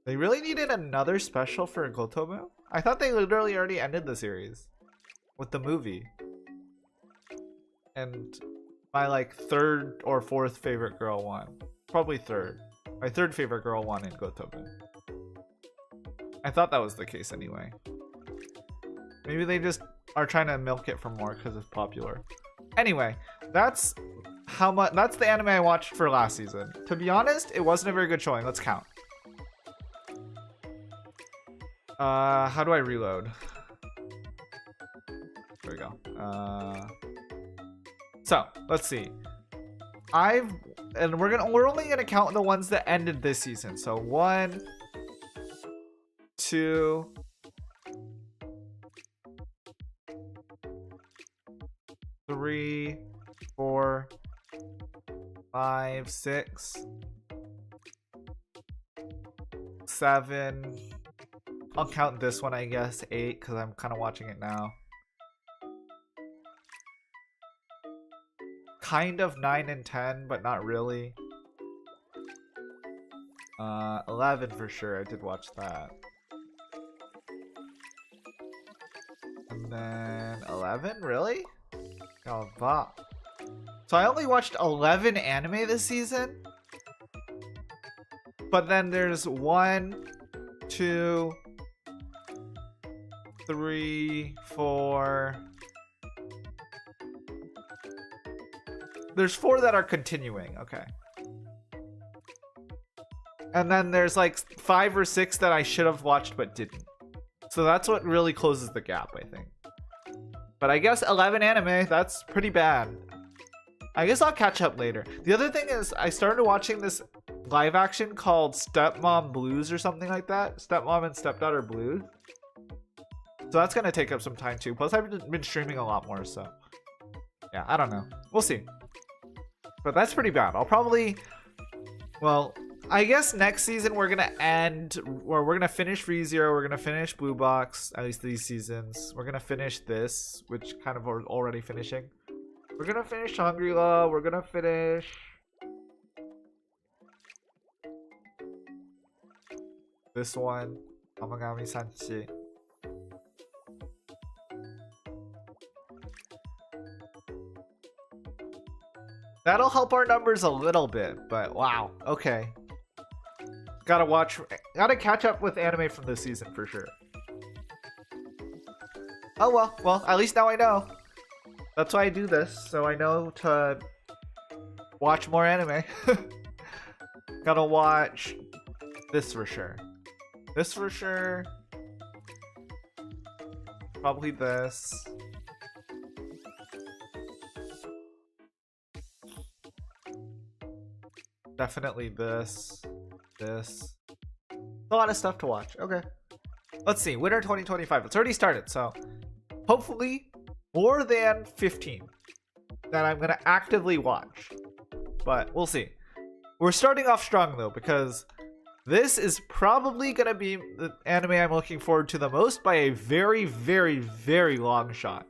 They really needed another special for Gotobu? I thought they literally already ended the series with the movie. And my like third or fourth favorite girl won. Probably third. My third favorite girl won in Gotobu. I thought that was the case anyway. Maybe they just are trying to milk it for more because it's popular. Anyway, that's how much. That's the anime I watched for last season. To be honest, it wasn't a very good showing. Let's count. How do I reload? There we go. So let's see. We're only gonna count the ones that ended this season. So 1, 2, 3, 4, 5, 6, 7. I'll count this one, I guess, 8, because I'm kind of watching it now. Kind of 9 and 10, but not really. 11 for sure. I did watch that. And then 11, really? Oh, wow. So I only watched 11 anime this season. But then there's 1, 2, 3, 4. There's 4 that are continuing. Okay. And then there's like 5 or 6 that I should have watched but didn't. So that's what really closes the gap, I think. But I guess 11 anime, that's pretty bad. I guess I'll catch up later. The other thing is I started watching this live action called Stepmom Blues or something like that. Stepmom and Stepdaughter Blues. So that's going to take up some time too. Plus I've been streaming a lot more, so yeah, I don't know. We'll see. But that's pretty bad. I'll probably, well, I guess next season we're gonna end, or we're gonna finish ReZero, we're gonna finish Blue Box, at least these seasons. We're gonna finish this, which kind of are already finishing. We're gonna finish Shangri-La, we're gonna finish... this one, Amagami Sanchi. That'll help our numbers a little bit, but wow, okay. Gotta catch up with anime from this season for sure. Oh well, at least now I know. That's why I do this, so I know to watch more anime. Gotta watch this for sure. This for sure. Probably this. Definitely this. This. A lot of stuff to watch. Okay. Let's see. Winter 2025. It's already started, so hopefully more than 15 that I'm going to actively watch. But we'll see. We're starting off strong though, because this is probably going to be the anime I'm looking forward to the most by a very, very, very long shot.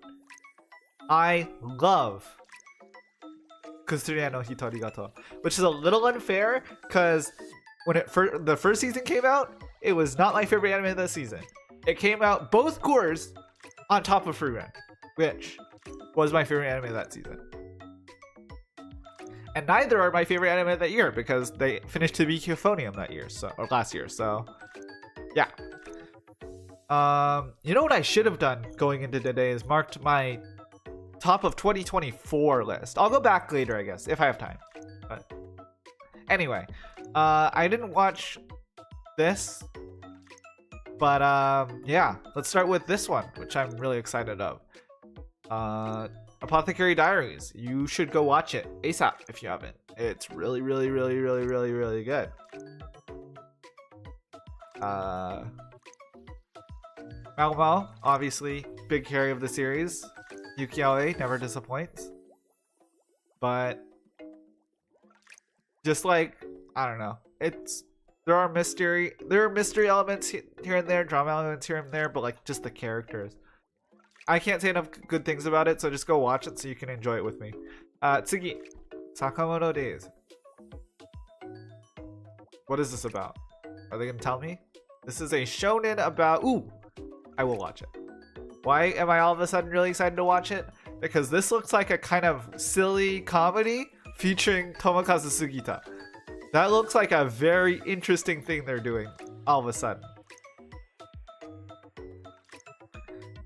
I love Kusuria no Hito Arigato, which is a little unfair because when the first season came out, it was not my favorite anime this season. It came out both cores on top of Frieren, which was my favorite anime that season. And neither are my favorite anime that year because they finished to be Euphonium that year, or last year. So, yeah. You know what I should have done going into today is marked my top of 2024 list. I'll go back later, I guess, if I have time. But anyway, I didn't watch this, but yeah, let's start with this one, which I'm really excited of. Apothecary Diaries. You should go watch it ASAP if you haven't. It's really, really, really, really, really, really good. Mao Mao, obviously, big carry of the series. Yuki Aoi never disappoints. But just like, I don't know, there are mystery elements here and there, drama elements here and there, but like just the characters. I can't say enough good things about it, so just go watch it so you can enjoy it with me. Tsugi, Sakamoto Days. What is this about? Are they gonna tell me? This is a shonen about, ooh, I will watch it. Why am I all of a sudden really excited to watch it? Because this looks like a kind of silly comedy featuring Tomokazu Sugita. That looks like a very interesting thing they're doing all of a sudden.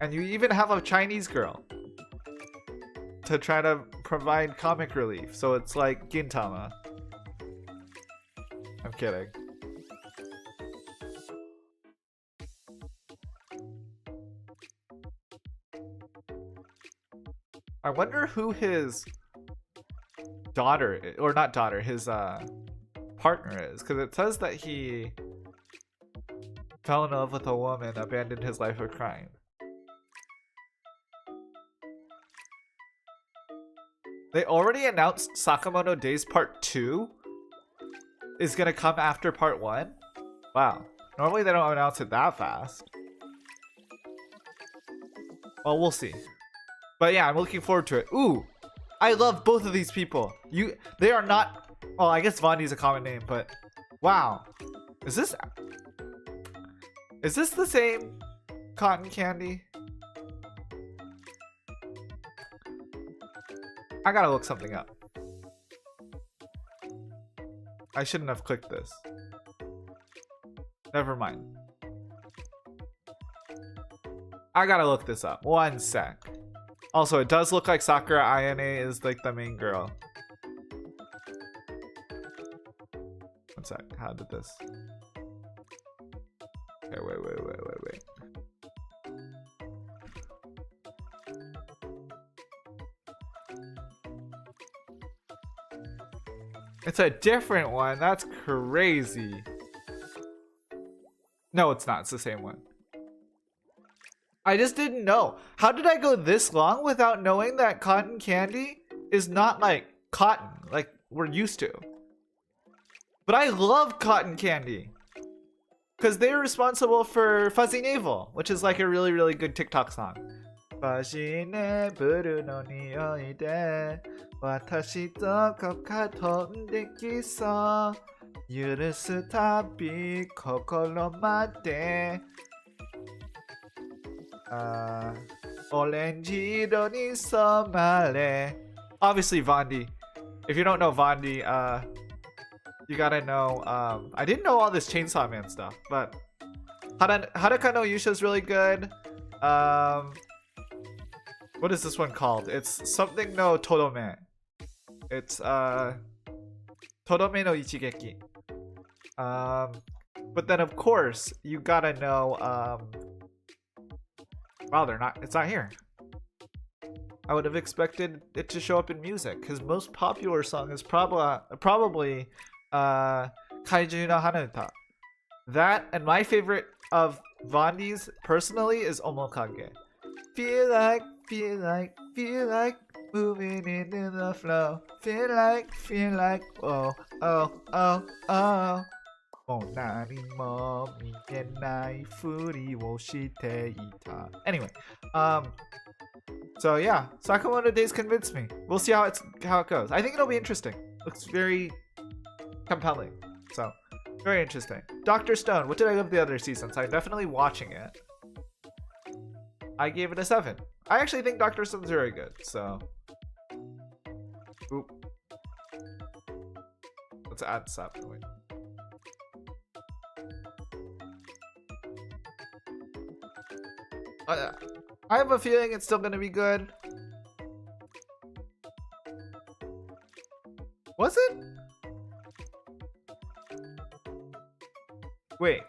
And you even have a Chinese girl to try to provide comic relief. So it's like Gintama. I'm kidding. I wonder who his daughter is, or not daughter, his partner is, because it says that he fell in love with a woman, abandoned his life of crime. They already announced Sakamoto Days Part 2 is gonna come after Part 1. Wow. Normally they don't announce it that fast. Well, we'll see. But yeah, I'm looking forward to it. Ooh, I love both of these people. They are not, well, I guess Vondi's a common name, but wow. Is this the same cotton candy? I gotta look something up. I shouldn't have clicked this. Never mind. I gotta look this up. One sec. Also, it does look like Sakura Ayane is like the main girl. One sec. How did this? Okay, wait. It's a different one. That's crazy. No, it's not. It's the same one. I just didn't know. How did I go this long without knowing that cotton candy is not like cotton, like we're used to? But I love cotton candy. Because they're responsible for Fuzzy Navel, which is like a really, really good TikTok song. Fuzzy Navel no niyoi de watashi to koka tonde kiso yurusu tabi kokoro made orange iro ni somare. Obviously Vondi. If you don't know Vondi, you gotta know, I didn't know all this Chainsaw Man stuff, but Haraka no Yusha is really good. What is this one called? It's something no Todome. It's Todome no Ichigeki. But then of course you gotta know, wow, it's not here. I would have expected it to show up in music, because most popular song is probably Kaiju no Hanuta. That, and my favorite of Vondi's personally is Omokage. Feel like moving into the flow. Feel like, oh. Anyway, so yeah, Sakamoto Days convinced me. We'll see how it goes. I think it'll be interesting. Looks very compelling. So, very interesting. Dr. Stone, what did I love the other seasons? I'm definitely watching it. I gave it a 7. I actually think Dr. Stone's very good, so. Oop. Let's add sub. Wait. I have a feeling it's still gonna be good. Was it? Wait.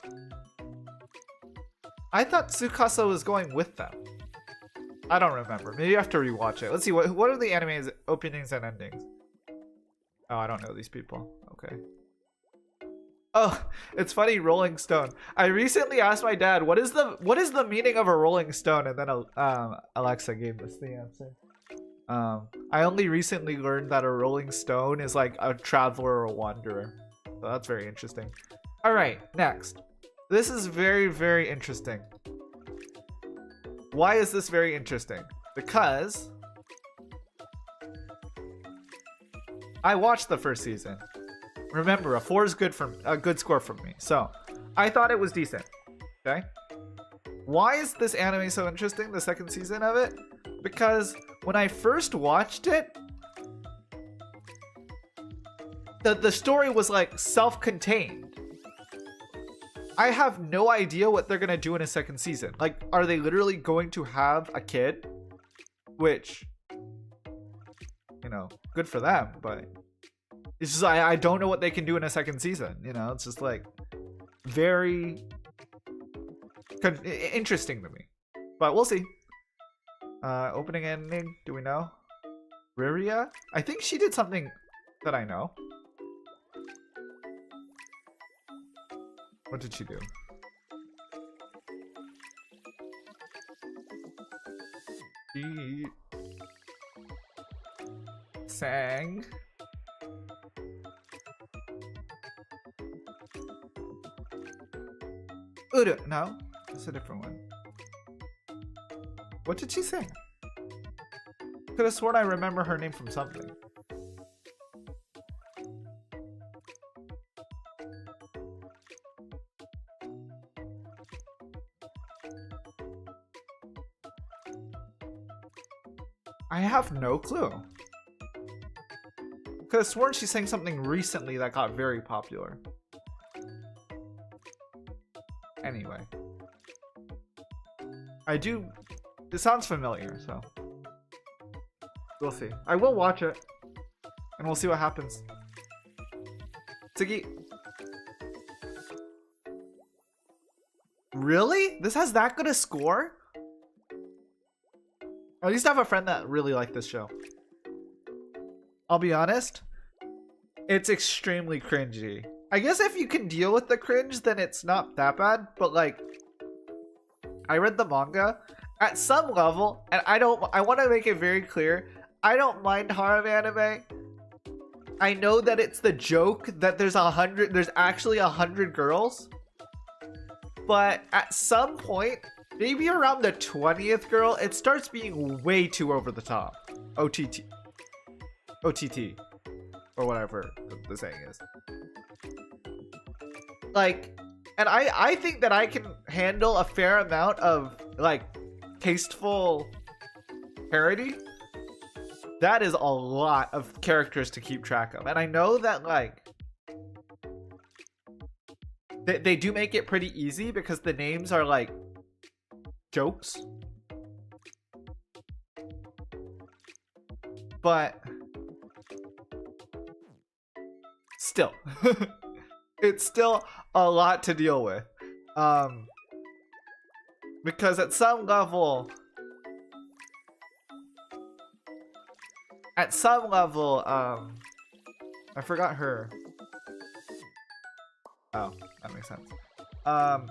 I thought Tsukasa was going with them. I don't remember. Maybe I have to rewatch it. Let's see. What are the anime's openings and endings? Oh, I don't know these people. Okay. Oh, it's funny, Rolling Stone. I recently asked my dad, what is the meaning of a Rolling Stone? And then Alexa gave us the answer. I only recently learned that a Rolling Stone is like a traveler or a wanderer. So that's very interesting. All right, next. This is very, very interesting. Why is this very interesting? Because I watched the first season. Remember, a 4 is a good score from me. So, I thought it was decent. Okay? Why is this anime so interesting, the second season of it? Because when I first watched it, the story was like self-contained. I have no idea what they're gonna do in a second season. Like, are they literally going to have a kid? Which, you know, good for them, but it's just I don't know what they can do in a second season. You know, it's just like very interesting to me. But we'll see. Opening ending, do we know? Riria? I think she did something that I know. What did she do? She sang. Uru. No, that's a different one. What did she sing? Could have sworn I remember her name from something. have no clue. Could have sworn she's saying something recently that got very popular. Anyway. It sounds familiar, so. We'll see. I will watch it. And we'll see what happens. Tsugi. Really? This has that good a score? I used to have a friend that really liked this show. I'll be honest. It's extremely cringy. I guess if you can deal with the cringe, then it's not that bad. But like, I read the manga. At some level, and I want to make it very clear, I don't mind harem anime. I know that it's the joke that there's actually 100 girls. But at some point, maybe around the 20th girl, it starts being way too over the top. OTT. Or whatever the saying is. Like, and I think that I can handle a fair amount of, like, tasteful parody. That is a lot of characters to keep track of. And I know that, like, they do make it pretty easy because the names are, like, jokes. But still, it's still a lot to deal with. Because at some level, I forgot her. Oh, that makes sense. At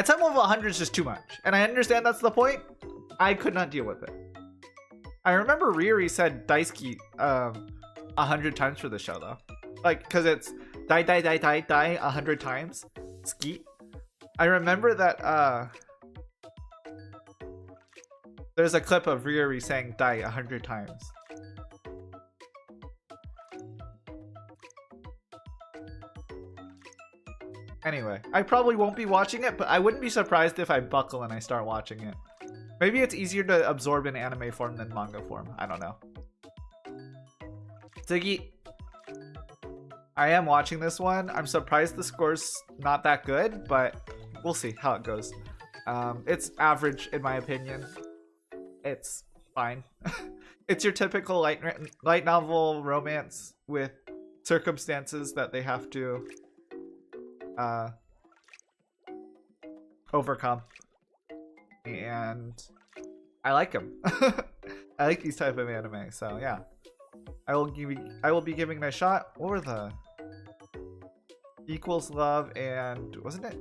some level, 100 is just too much. And I understand that's the point. I could not deal with it. I remember Riri said Daisuke 100 times for the show, though. Like, because it's die 100 times. Ski. I remember that there's a clip of Riri saying die 100 times. Anyway, I probably won't be watching it, but I wouldn't be surprised if I buckle and I start watching it. Maybe it's easier to absorb in anime form than manga form. I don't know. Ziggy. I am watching this one. I'm surprised the score's not that good, but we'll see how it goes. It's average in my opinion. It's fine. It's your typical light novel romance with circumstances that they have to overcome. And I like them. I like these type of anime, so yeah. I will be giving it a shot. What were the equals love and wasn't it?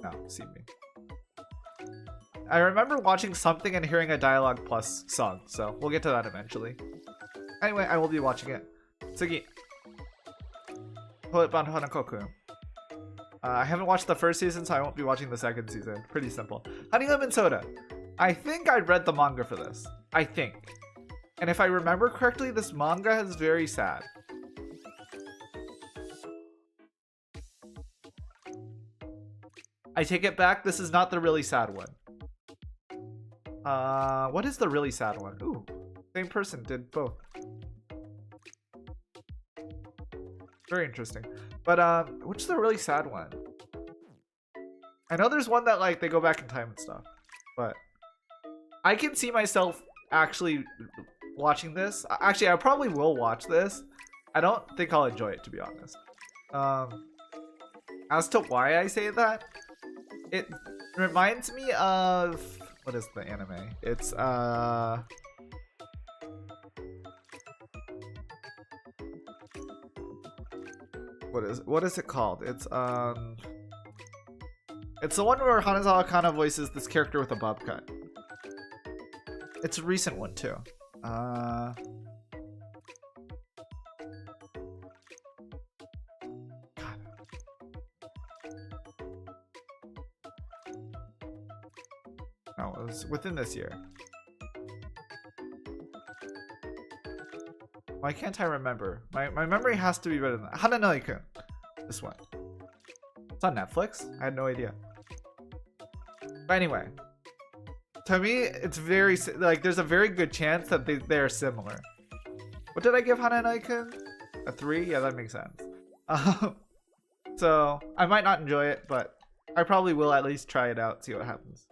No, see me. I remember watching something and hearing a Dialogue Plus song, so we'll get to that eventually. Anyway, I will be watching it. Tsugi. Poet Ban Hanakoku. I haven't watched the first season, so I won't be watching the second season. Pretty simple. Honey Lemon Soda. I think I read the manga for this. I think. And if I remember correctly, this manga is very sad. I take it back. This is not the really sad one. What is the really sad one? Ooh, same person did both. Very interesting. But which is the really sad one? I know there's one that like they go back in time and stuff, but I can see myself actually watching this. Actually, I probably will watch this. I don't think I'll enjoy it, to be honest. As to why I say that, it reminds me of what is the anime? It's what is it called? It's the one where Hanazawa Kana voices this character with a bob cut. It's a recent one too. God. No, it was within this year. Why can't I remember? My memory has to be better than that. Hananoi-kun. This one. It's on Netflix? I had no idea. But anyway. To me, it's very like there's a very good chance that they're similar. What did I give Hananai-kun? A 3? Yeah, that makes sense. So I might not enjoy it, but I probably will at least try it out, see what happens.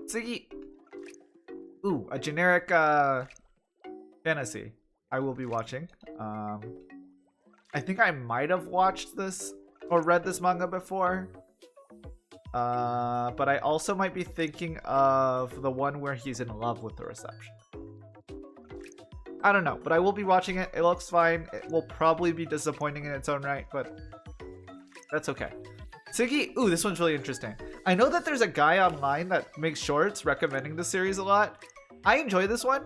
Tsugi. Ooh, a generic fantasy I will be watching. I think I might have watched this or read this manga before. But I also might be thinking of the one where he's in love with the reception. I don't know, but I will be watching it. It looks fine. It will probably be disappointing in its own right, but that's okay. Tsugi, ooh, this one's really interesting. I know that there's a guy online that makes shorts recommending the series a lot. I enjoy this one.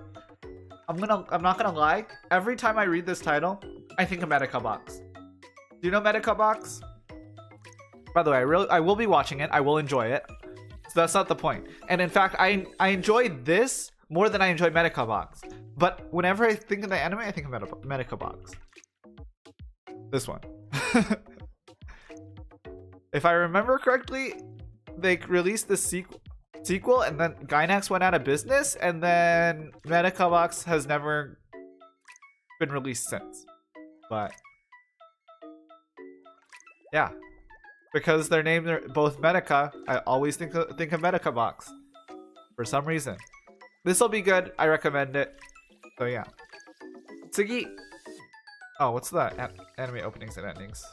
I'm not gonna lie. Every time I read this title, I think of Medica Box. Do you know Medica Box? By the way, I will be watching it. I will enjoy it. So that's not the point. And in fact, I enjoy this more than I enjoy Medica Box. But whenever I think of the anime, I think of Medica Box. This one. If I remember correctly, they released the sequel and then Gainax went out of business, and then Medica Box has never been released since. But yeah, because their names are both Medica, I always think of Medica Box for some reason. This will be good. I recommend it. So yeah. Tsugi. Oh, what's the anime openings and endings?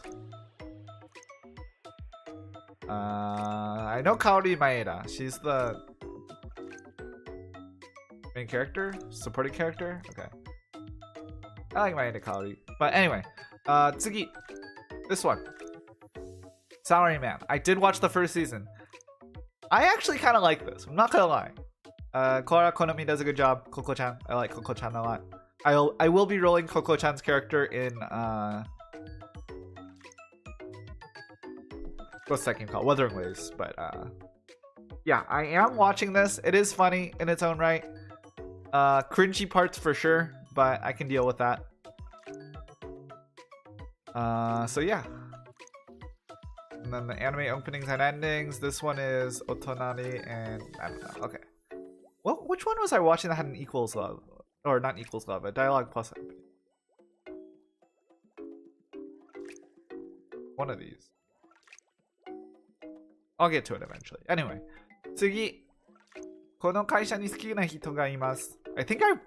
I know Kaori Maeda. She's the main character? Supporting character? Okay. I like Maeda Kaori. But anyway. Tsugi. This one. Salaryman. I did watch the first season. I actually kind of like this. I'm not gonna lie. Kora Konami does a good job. Koko-chan. I like Koko-chan a lot. I will be rolling Koko-chan's character in what's that game called? Wuthering Waves. But yeah, I am watching this. It is funny in its own right. Cringy parts for sure, but I can deal with that. So yeah. And then the anime openings and endings. This one is Otonari and I don't know. Okay. Well, which one was I watching that had an equals love? Or not equals love, a dialogue plus opening? One of these. I'll get to it eventually. Anyway. Tsugi. この会社に好きな人がいます. I think I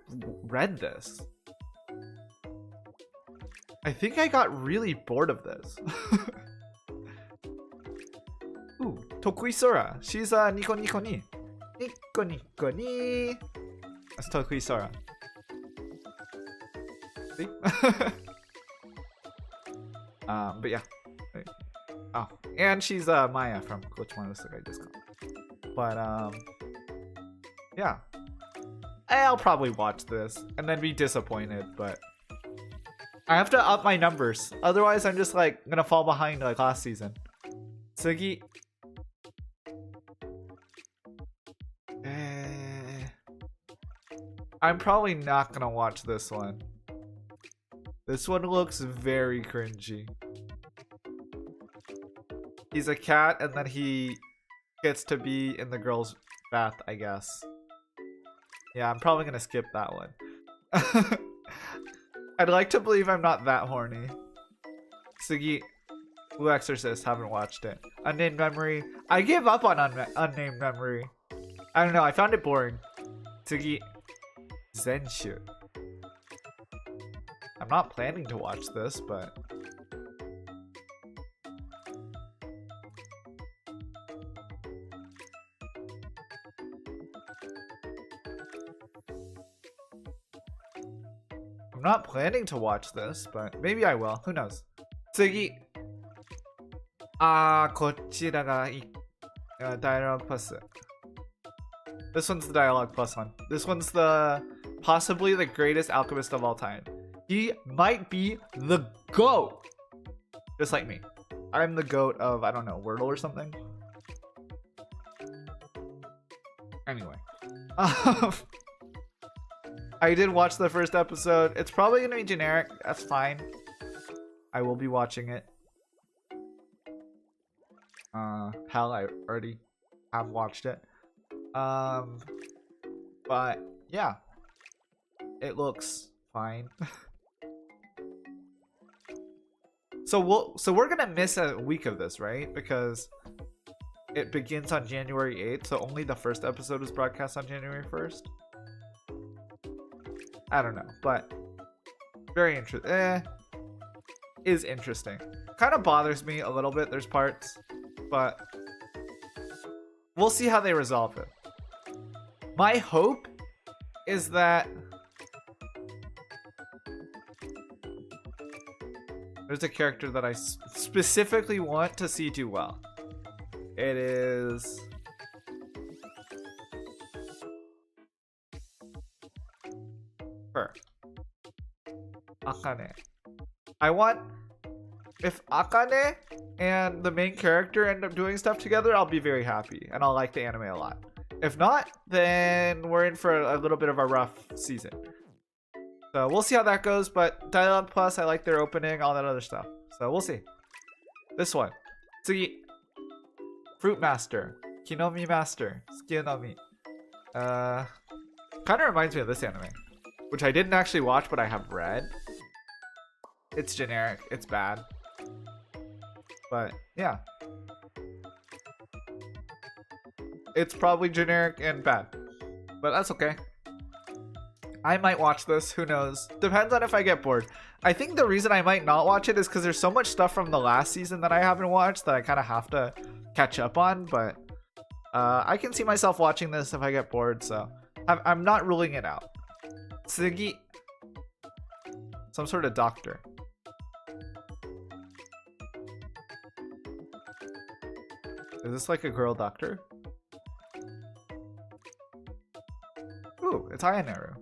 read this. I think I got really bored of this. Ooh, Tokui Sora. She's Nico Nico ni. Nico Nico ni. That's Tokui Sora. See? But yeah. Oh, and she's Maya from which one was the guy just called. But yeah. I'll probably watch this and then be disappointed, but I have to up my numbers. Otherwise, I'm just like gonna fall behind like last season. Tsugi. I'm probably not gonna watch this one. This one looks very cringy. He's a cat and then he gets to be in the girl's bath, I guess. Yeah, I'm probably gonna skip that one. I'd like to believe I'm not that horny. Sugi, Blue Exorcist, haven't watched it. Unnamed Memory. I gave up on Unnamed Memory. I don't know, I found it boring. Sugi, Zenshu. I'm not planning to watch this, but I'm not planning to watch this, but maybe I will. Who knows? Tsugi. こちらがdialogue plus. This one's the dialogue plus one. This one's the possibly the greatest alchemist of all time. He might be the GOAT. Just like me. I'm the GOAT of, I don't know, Wordle or something. Anyway. I did watch the first episode. It's probably going to be generic. That's fine. I will be watching it. Hell, I already have watched it. But yeah, it looks fine. So we're gonna miss a week of this, right? Because it begins on January 8th, so only the first episode is broadcast on January 1st. I don't know, but very interesting. Is interesting. Kind of bothers me a little bit. There's parts, but we'll see how they resolve it. My hope is that there's a character that I specifically want to see do well. It is her, Akane. I want, if Akane and the main character end up doing stuff together, I'll be very happy and I'll like the anime a lot. If not, then we're in for a little bit of a rough season. So we'll see how that goes, but Dialogue Plus, I like their opening, all that other stuff. So we'll see. This one. Tsugi. Fruit Master. Kinomi Master. Tsukinomi. Kind of reminds me of this anime, which I didn't actually watch, but I have read. It's generic. It's bad. But yeah. It's probably generic and bad. But that's okay. I might watch this. Who knows? Depends on if I get bored. I think the reason I might not watch it is because there's so much stuff from the last season that I haven't watched that I kind of have to catch up on. But I can see myself watching this if I get bored. So I'm not ruling it out. Tsugi. Some sort of doctor. Is this like a girl doctor? Ooh, it's Ayaneru.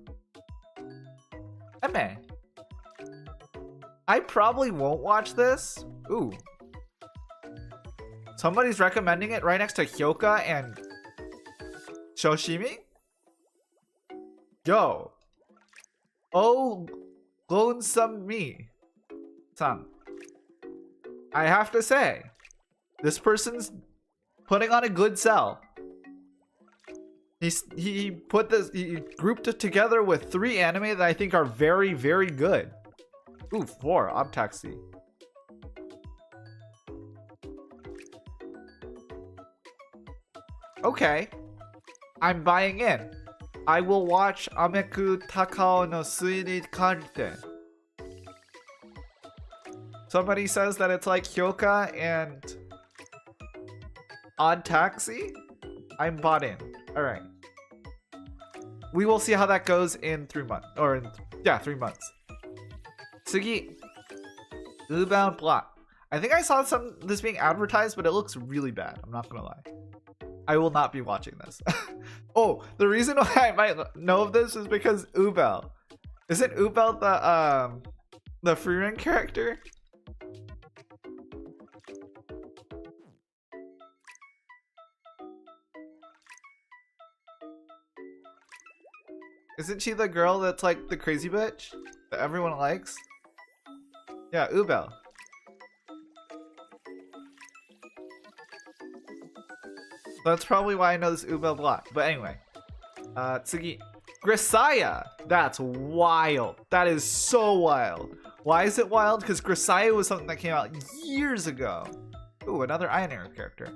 Eme. I probably won't watch this. Ooh. Somebody's recommending it right next to Hyoka and Shoshimi? Yo. Oh, lonesome me. Son. I have to say, this person's putting on a good sell. He put this, he grouped it together with 3 anime that I think are very, very good. Ooh, 4, Obtaxi. Okay. I'm buying in. I will watch Ameku Takao no Suiri Karte. Somebody says that it's like Hyoka and Odd Taxi? I'm bought in. Alright. We will see how that goes in 3 months. Or, yeah, 3 months. Tsugi. Ubound Plot. I think I saw this being advertised, but it looks really bad. I'm not gonna lie. I will not be watching this. Oh, the reason why I might know of this is because Ubel. Isn't Ubel the Frieren character? Isn't she the girl that's like the crazy bitch that everyone likes? Yeah, Ubel. That's probably why I know this Ubel block. But anyway. Tsugi. Grisaya! That's wild. That is so wild. Why is it wild? Because Grisaya was something that came out years ago. Ooh, another Ayaneru character.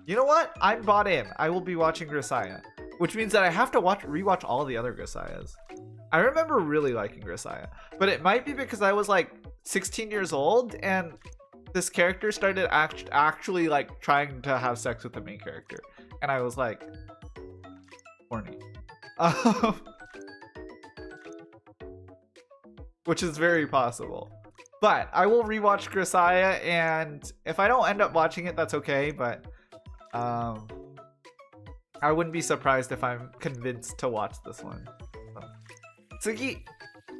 You know what? I'm bought in. I will be watching Grisaya. Which means that I have to rewatch all the other Grisayas. I remember really liking Grisaya. But it might be because I was like 16 years old and this character started actually like trying to have sex with the main character. And I was like, horny. Which is very possible. But I will rewatch Grisaya, and if I don't end up watching it, that's okay. But I wouldn't be surprised if I'm convinced to watch this one. Tsugi!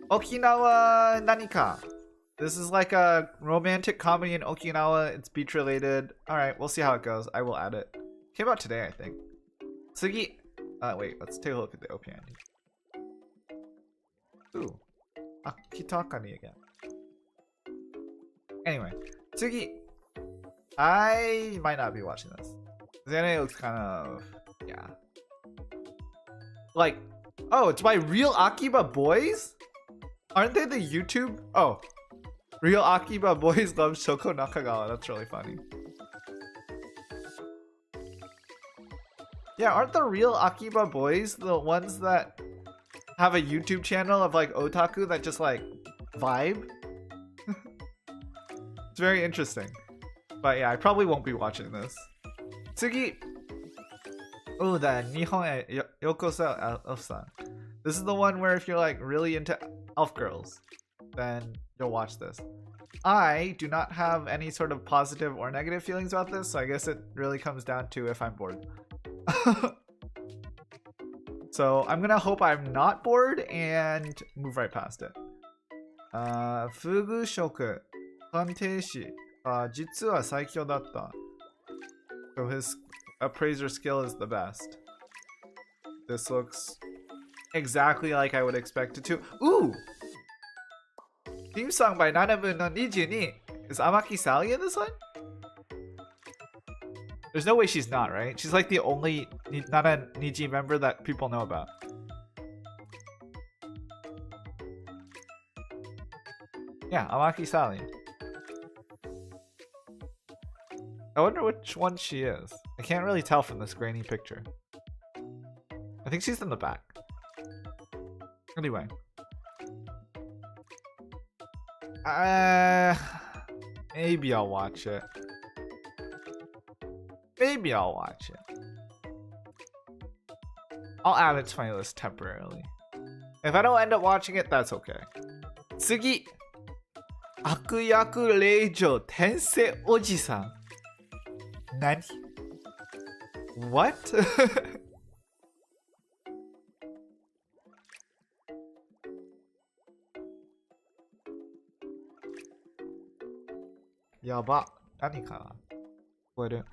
Okinawa Nanika. This is like a romantic comedy in Okinawa. It's beach related. Alright, we'll see how it goes. I will add it. Came out today, I think. Tsugi! Wait, let's take a look at the OPN. Ooh. Akitakani again. Anyway. Tsugi! I might not be watching this. The anime looks kind of... yeah. Like, oh, it's by Real Akiba Boys? Aren't they the YouTube? Oh, Real Akiba Boys love Shoko Nakagawa. That's really funny. Yeah, aren't the Real Akiba Boys the ones that have a YouTube channel of like otaku that just like vibe? It's very interesting. But yeah, I probably won't be watching this. Tsugi! Oh, the Nihon e Yokoso Elf-san. This is the one where if you're like really into elf girls, then you'll watch this. I do not have any sort of positive or negative feelings about this, so I guess it really comes down to if I'm bored. So I'm gonna hope I'm not bored and move right past it. Fugu Shoku Kanteishi. Jitsu wa saikyou datta. So his appraiser skill is the best. This looks exactly like I would expect it to. Ooh! Theme song by Nanabu no 22. Is Amaki Sally in this one? There's no way she's not, right? She's like the only Nana Niji member that people know about. Yeah, Amaki Sally. I wonder which one she is. I can't really tell from this grainy picture. I think she's in the back. Anyway. Maybe I'll watch it. Maybe I'll watch it. I'll add it to my list temporarily. If I don't end up watching it, that's okay. Tsugi! Akuyaku Reijo Tensei Oji-san. Nani? What? Yaba. Nani ka na? これ。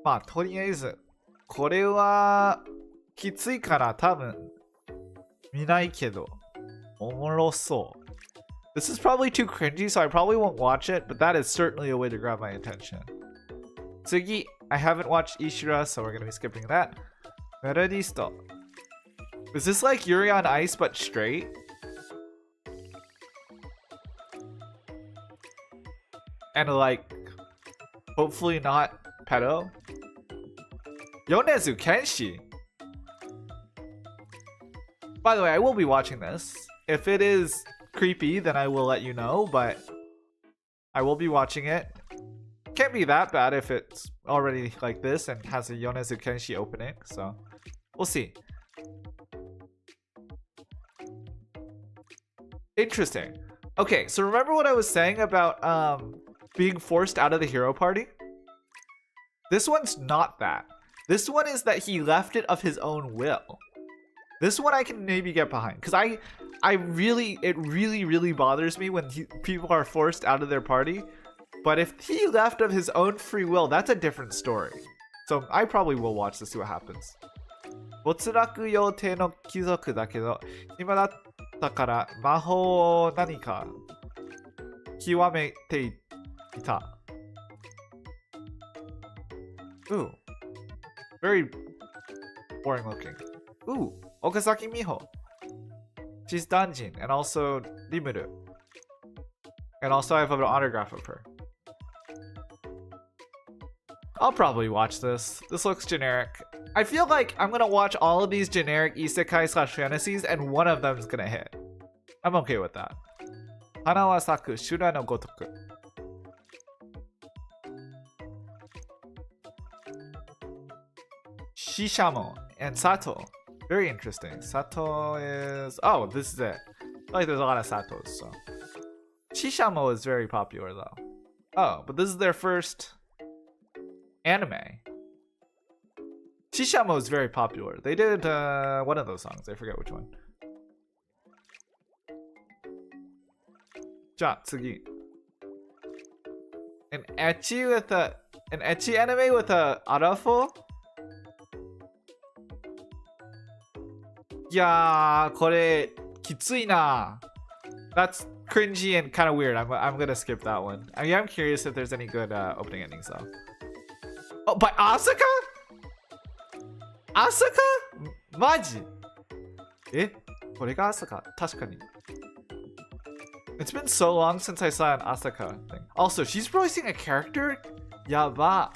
まあ、とりあえず、これはきついから多分見ないけど、おもろそう。This is probably too cringy, so I probably won't watch it, but that is certainly a way to grab my attention. Tsugi, I haven't watched Ishira, so we're gonna be skipping that. Melodisto. Is this like Yuri on Ice but straight? And like, hopefully not pedo? Yonezu Kenshi. By the way, I will be watching this. If it is creepy, then I will let you know, but I will be watching it. Can't be that bad if it's already like this and has a Yonezu Kenshi opening, so we'll see. Interesting. Okay, so remember what I was saying about being forced out of the hero party? This one's not that. This one is that he left it of his own will. This one I can maybe get behind, because it really bothers me when people are forced out of their party. But if he left of his own free will, that's a different story. So I probably will watch to see what happens. 没落予定の貴族だけど、暇だったから魔法を何か極めていた。Ooh. Very boring looking. Ooh, Okazaki Miho. She's Danjin and also Rimuru. And also I have an autograph of her. I'll probably watch this. This looks generic. I feel like I'm gonna watch all of these generic isekai/fantasies and one of them is gonna hit. I'm okay with that. Hana wa saku shura no gotoku. Shishamo and Sato. Very interesting. Sato is... Oh, this is it. I feel like there's a lot of Satos, so... Shishamo is very popular, though. Oh, but this is their first anime. Shishamo is very popular. They did one of those songs. I forget which one. Ja, tsugi. An ecchi anime with a arafo? Yeah, これきついな. That's cringy and kind of weird. I'm gonna skip that one. I mean, I'm curious if there's any good opening endings though. Oh, by Asuka? Asuka? Maji? え、これが朝か。確かに。It's been so long since I saw an Asaka thing. Also, she's voicing a character? やば。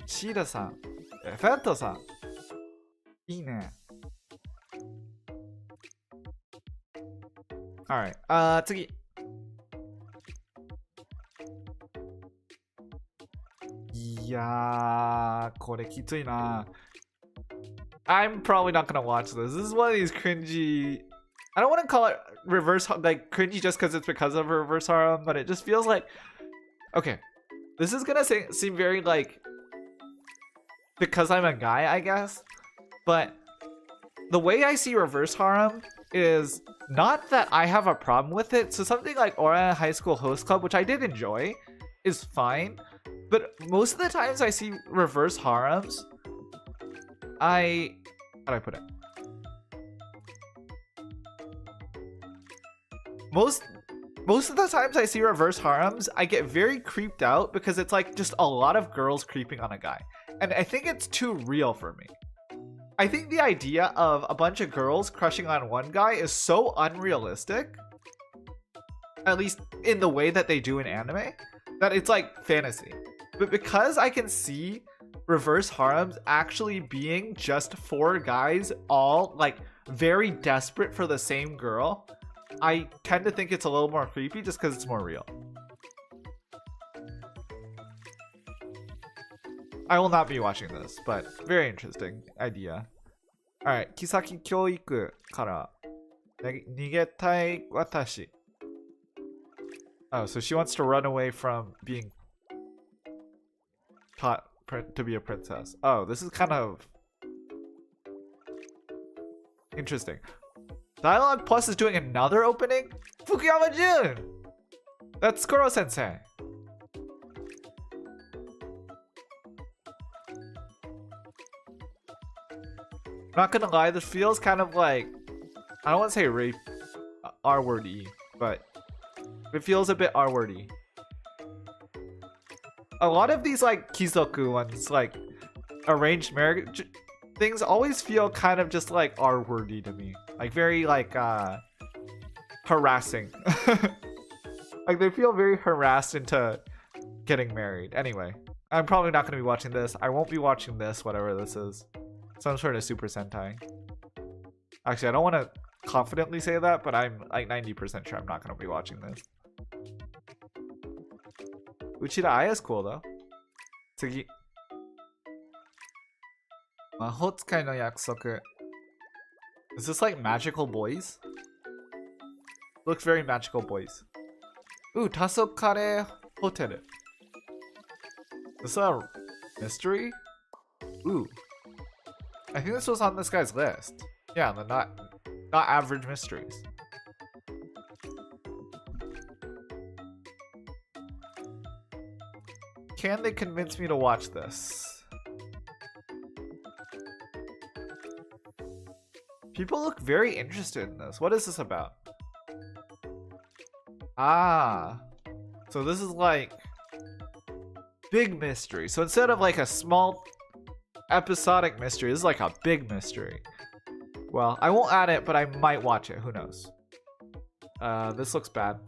シーラさん。フェットさん。いいね。Alright. 次。いやー、これきついな。I'm probably not gonna watch this. This is one of these cringy. I don't want to call it reverse, like cringy just because it's because of reverse harem, but it just feels like, okay, this is gonna seem very like, because I'm a guy, I guess, but the way I see reverse harem is not that I have a problem with it. So something like Ora High School Host Club, which I did enjoy, is fine, but most of the times I see reverse harems, how do I put it? Most of the times I see reverse harems, I get very creeped out because it's like just a lot of girls creeping on a guy. And I think it's too real for me. I think the idea of a bunch of girls crushing on one guy is so unrealistic, at least in the way that they do in anime, that it's like fantasy. But because I can see reverse harems actually being just 4 guys all like very desperate for the same girl, I tend to think it's a little more creepy just because it's more real. I will not be watching this, but very interesting idea. Alright, 木崎教育から逃げたい私. Oh, so she wants to run away from being taught to be a princess. Oh, this is kind of interesting. Dialogue Plus is doing another opening? Fukuyama Jun! That's Kuro Sensei. Not gonna lie, this feels kind of like, I don't want to say rape, R-wordy, but it feels a bit R-wordy. A lot of these like Kizoku ones, like arranged marriage things, always feel kind of just like R-wordy to me. Like very like harassing. Like they feel very harassed into getting married. Anyway, I'm probably not going to be watching this. I won't be watching this, whatever this is. Some sort of Super Sentai. Actually, I don't want to confidently say that, but I'm like 90% sure I'm not going to be watching this. Uchida Aya is cool though. 次。魔法使いの約束. Is this like magical boys? Looks very magical boys. Ooh, Tasokare Hotel. Is this a mystery? Ooh. I think this was on this guy's list. Yeah, the not average mysteries. Can they convince me to watch this? People look very interested in this. What is this about? Ah. So this is like big mystery. So instead of like a small episodic mystery, this is like a big mystery. Well, I won't add it, but I might watch it. Who knows? This looks bad.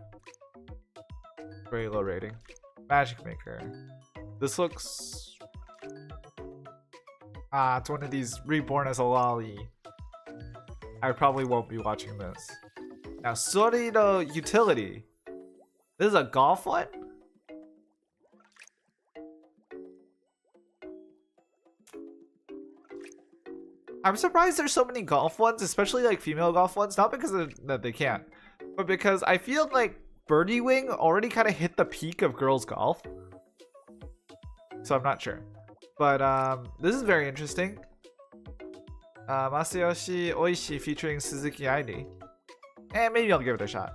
Very low rating. Magic Maker. This looks... Ah, it's one of these reborn as a lolly. I probably won't be watching this. Now, Sorido Utility. This is a golf one? I'm surprised there's so many golf ones, especially like female golf ones. Not because that they can't, but because I feel like Birdie Wing already kind of hit the peak of girls golf. So I'm not sure. But this is very interesting. Masayoshi Oishi featuring Suzuki Airi. Maybe I'll give it a shot.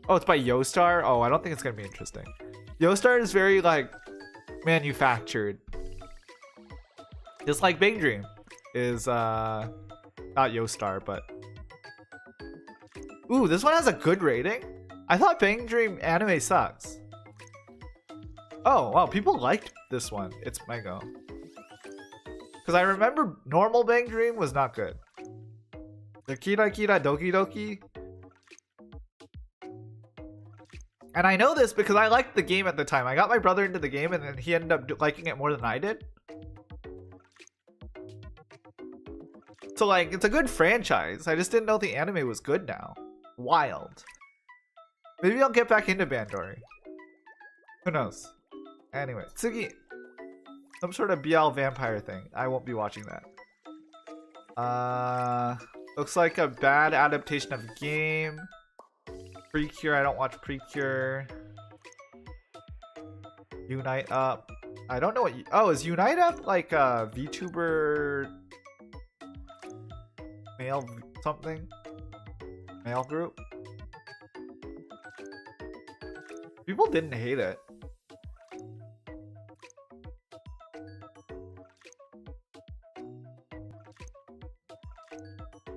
Oh, it's by Yostar? Oh, I don't think it's going to be interesting. Yostar is very like manufactured. Just like Bang Dream is not Yostar, but... Ooh, this one has a good rating? I thought Bang Dream anime sucks. Oh, wow, people liked this one. It's Mego. Because I remember normal Bang Dream was not good. The Kira Kira Doki Doki. And I know this because I liked the game at the time. I got my brother into the game and then he ended up liking it more than I did. So like, it's a good franchise. I just didn't know the anime was good now. Wild. Maybe I'll get back into Bandori. Who knows? Anyway, Tsugi. Some sort of BL vampire thing. I won't be watching that. Looks like a bad adaptation of a game. Precure, I don't watch Precure. Unite Up. I don't know what oh, is Unite Up like a VTuber male something? Male group? People didn't hate it.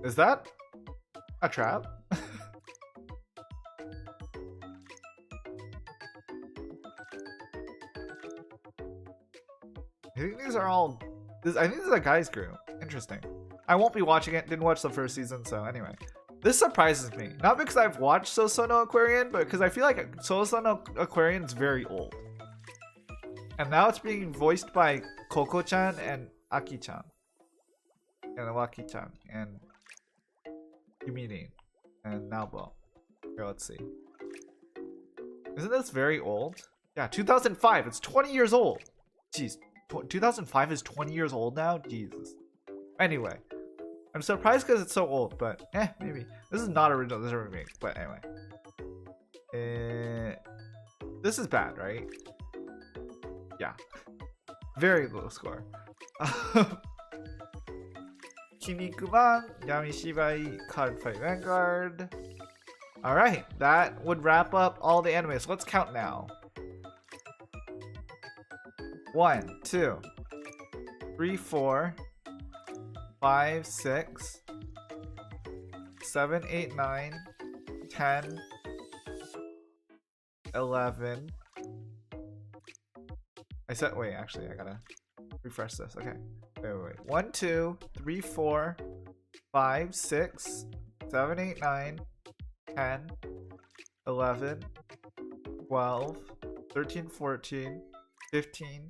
Is that a trap? I think these are all... I think this is a guy's group. Interesting. I won't be watching it. Didn't watch the first season, so anyway. This surprises me. Not because I've watched Sosono Aquarian, but because I feel like Sosono Aquarian is very old. And now it's being voiced by Koko-chan and Aki-chan. And Waki-chan. And Yumiri. And Naobo. Here, let's see. Isn't this very old? Yeah, 2005. It's 20 years old. Jeez. 2005 is 20 years old now? Jesus. Anyway. I'm surprised because it's so old, but maybe. This is not original, this is a remake, but anyway. This is bad, right? Yeah. Very low score. Kinnikuman, Yamishibai, Card Fight Vanguard. Alright, that would wrap up all the anime. So let's count now. 1, 2, 3, 4, 5, 6, 7, 8, 9, 10, 11. Wait, actually, I gotta refresh this. Okay. Wait. 1, 2, 3, 4, 5, 6, 7, 8, 9, 10, 11, 12, 13, 14, 15,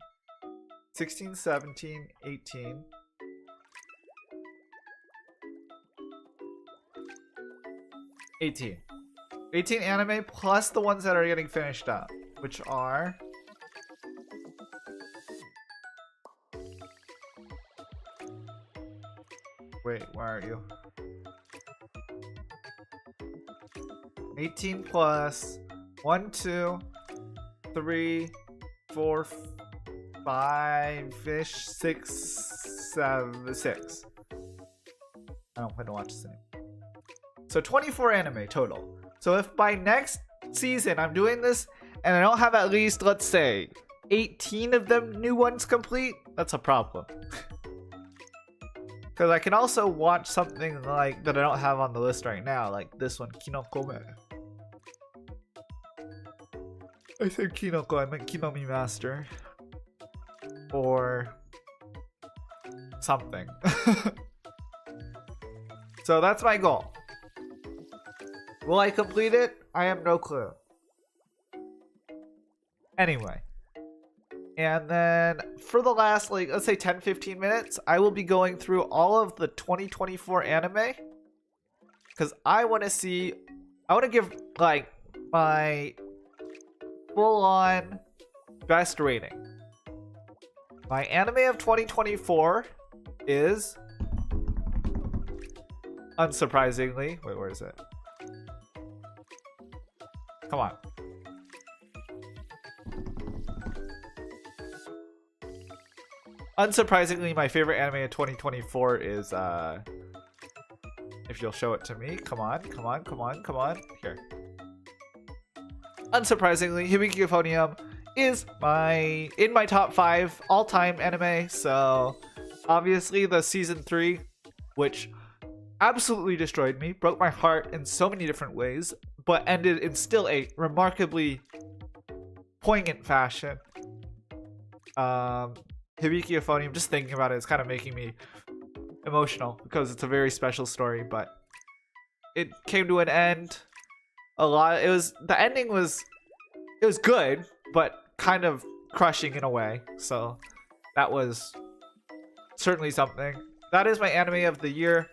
16, 17, 18, 18 anime plus the ones that are getting finished up, which are wait, where are you? 18 plus 1, 2, 3, 4, 5 fish, 6, 7, 6. I don't plan to watch this anymore. So 24 anime total. So if by next season I'm doing this and I don't have at least, let's say, 18 of them new ones complete, that's a problem. Because I can also watch something like that I don't have on the list right now, like this one, Kinokome. I said Kinoko, I meant Kinomi Master. Or something. So that's my goal. Will I complete it? I have no clue. Anyway. And then for the last, like, let's say 10-15 minutes, I will be going through all of the 2024 anime. Because I want to give, like, my full-on best rating. My anime of 2024 is, unsurprisingly, wait, where is it? Come on. Unsurprisingly, my favorite anime of 2024 is, if you'll show it to me. Come on. Here. Unsurprisingly, Hibiki Euphonium is in my top 5 all-time anime. So, obviously, the season 3, which absolutely destroyed me, broke my heart in so many different ways, but ended in still a remarkably poignant fashion. Hibiki Euphonium, just thinking about it is kind of making me emotional because it's a very special story, but it came to an end. The ending was good, but kind of crushing in a way. So that was certainly something. That is my anime of the year.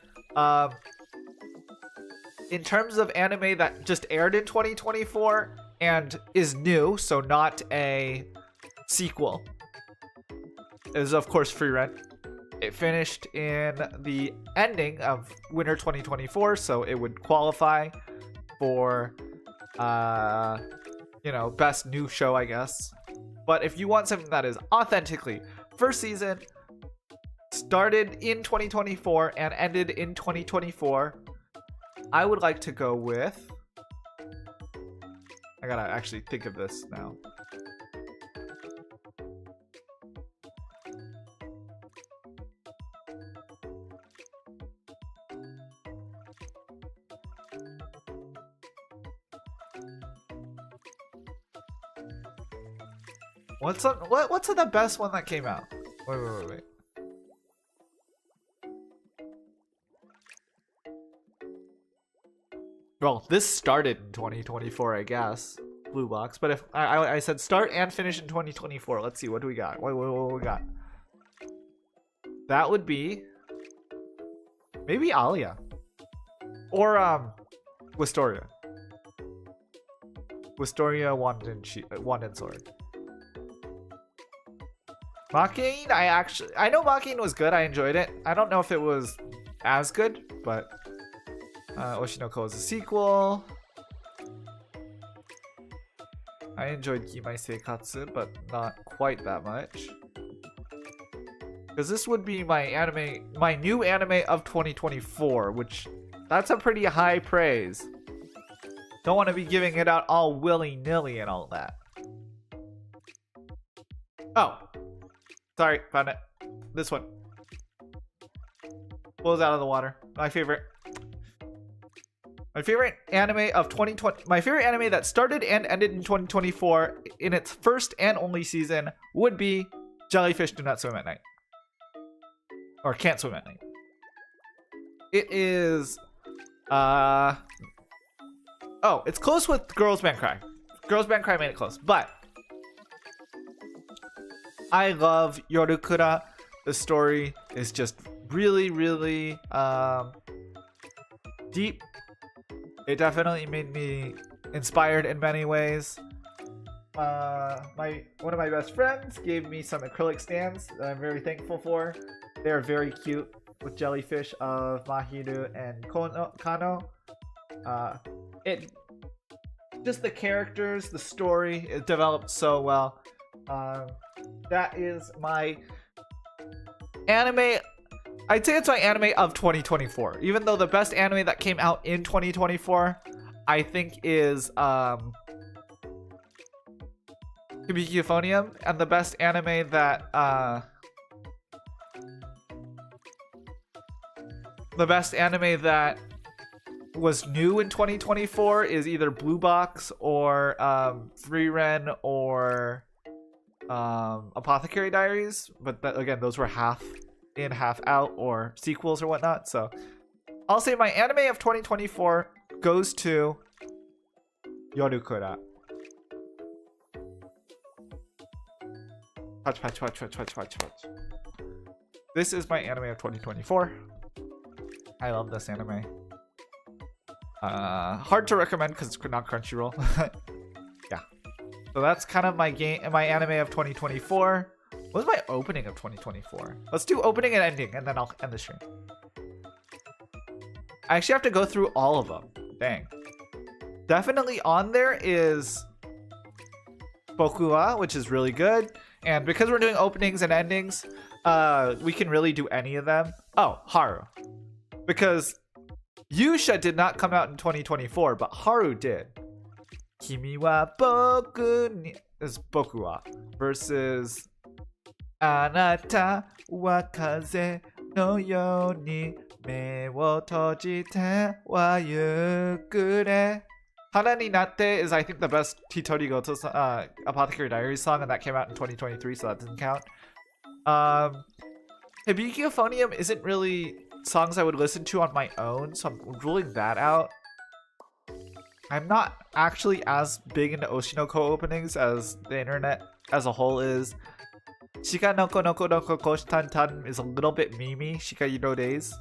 In terms of anime that just aired in 2024 and is new, so not a sequel, is of course Free Rent. It finished in the ending of winter 2024, so it would qualify for best new show, I guess. But if you want something that is authentically first season, started in 2024 and ended in 2024, I would like to go with, I gotta actually think of this now. What's the best one that came out? Wait. Well, this started in 2024, I guess. Blue Box. But if I said start and finish in 2024. Let's see, what do we got? What we got? That would be maybe Alia. Or Wistoria. Wistoria Wand and Sword. Makin, I know Makin was good. I enjoyed it. I don't know if it was as good, but Oshinoko is a sequel. I enjoyed Kimai Seikatsu, but not quite that much. Because this would be my new anime of 2024, which that's a pretty high praise. Don't want to be giving it out all willy-nilly and all that. Oh. Sorry, found it. This one. Blows out of the water. My favorite anime of 2020. My favorite anime that started and ended in 2024 in its first and only season would be Jellyfish Do Not Swim at Night. Or Can't Swim at Night. It is it's close with Girls Band Cry. Girls Band Cry made it close, but I love Yorukura. The story is just really, really deep. It definitely made me inspired in many ways. One of my best friends gave me some acrylic stands that I'm very thankful for. They are very cute with jellyfish of Mahiru and Kano. Just the characters, the story, it developed so well. That is my anime. I'd say it's my anime of 2024. Even though the best anime that came out in 2024, I think is Hibiki Euphonium, and the best anime that was new in 2024 is either Blue Box or Free Ren or Apothecary Diaries, but again, those were half in, half out, or sequels or whatnot. So I'll say my anime of 2024 goes to Yorukura. Patch. This is my anime of 2024. I love this anime. Hard to recommend because it's not Crunchyroll. Yeah. So that's kind of my anime of 2024. What was my opening of 2024? Let's do opening and ending, and then I'll end the stream. I actually have to go through all of them. Dang. Definitely on there is Bokuwa, which is really good. And because we're doing openings and endings, we can really do any of them. Oh, Haru. Because Yusha did not come out in 2024, but Haru did. Kimi wa boku ni is Bokuwa versus Anata wa kaze no you ni me wo tojite wa yukure. Hana ni natte is, I think, the best Titori Goto Apothecary Diaries song, and that came out in 2023, so that doesn't count. Hibiki Euphonium isn't really songs I would listen to on my own, so I'm ruling that out. I'm not actually as big into Oshinoko openings as the internet as a whole is. Shika noko noko noko koshtantan is a little bit memey, Shika Yuro Days.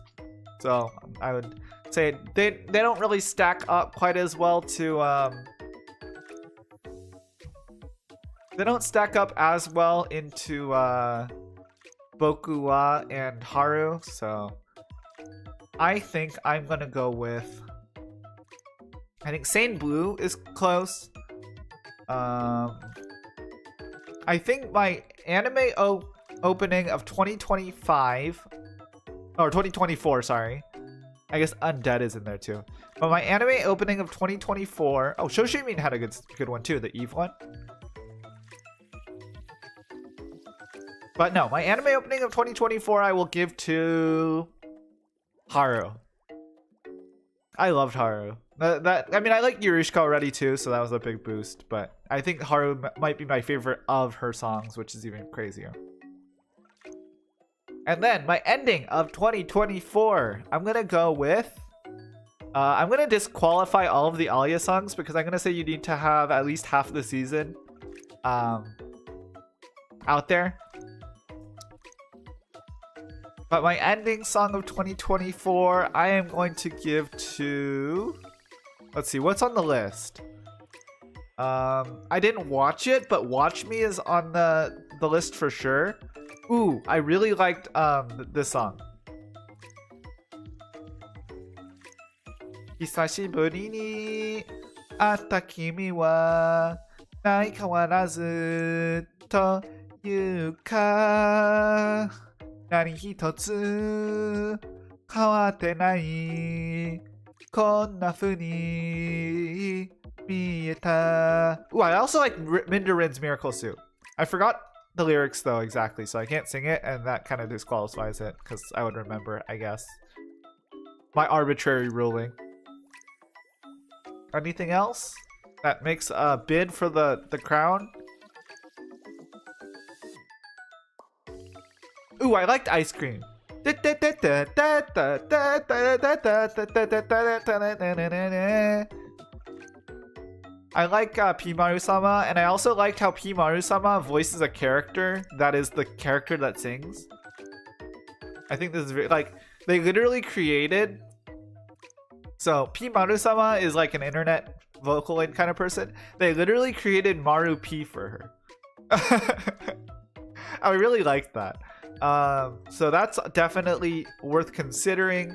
So I would say they don't really stack up quite as well to they don't stack up as well into Boku wa and Haru, so I think I'm gonna go with, I think Sane Blue is close. I think my anime opening of 2025 or 2024, sorry. I guess Undead is in there too. But my anime opening of 2024, oh, Shoshimin had a good one too, the Eve one. But no, my anime opening of 2024 I will give to Haru. I loved Haru. I mean, I like Yurushika already too, so that was a big boost. But I think Haru might be my favorite of her songs, which is even crazier. And then my ending of 2024, I'm gonna go with. I'm gonna disqualify all of the Alia songs because I'm gonna say you need to have at least half the season out there. But my ending song of 2024, I am going to give to... Let's see, what's on the list? I didn't watch it, but Watch Me is on the list for sure. Ooh, I really liked this song. Hisashiburi ni atta kimi wa nai kawarazu toいうか何一つ変わってないこんな風に見えた Ooh, I also like Mindarin's Miracle Suit. I forgot the lyrics though exactly, so I can't sing it, and that kind of disqualifies it because I would remember, I guess. My arbitrary ruling. Anything else that makes a bid for the crown? Ooh, I liked Ice Cream. I like Pimaru-sama, and I also liked how Pimaru-sama voices a character that is the character that sings. I think this is very, like, they literally created... So, Pimaru-sama is like an internet Vocaloid kind of person. They literally created Maru P for her. I really liked that. So that's definitely worth considering.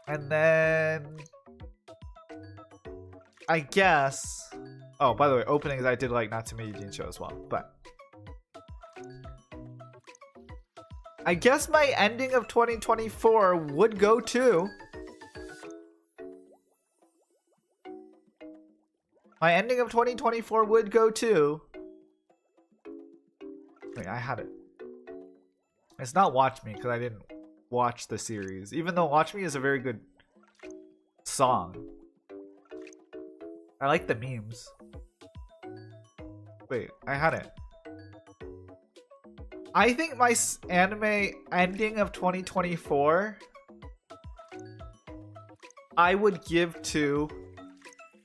And then I guess, oh, by the way, openings, I did like Natsume Yujinsho as well, but I guess my ending of 2024 would go to my ending of 2024 would go to wait, I had it. It's not Watch Me because I didn't watch the series, even though Watch Me is a very good song. I like the memes. Wait, I had it. I think my anime ending of 2024 I would give to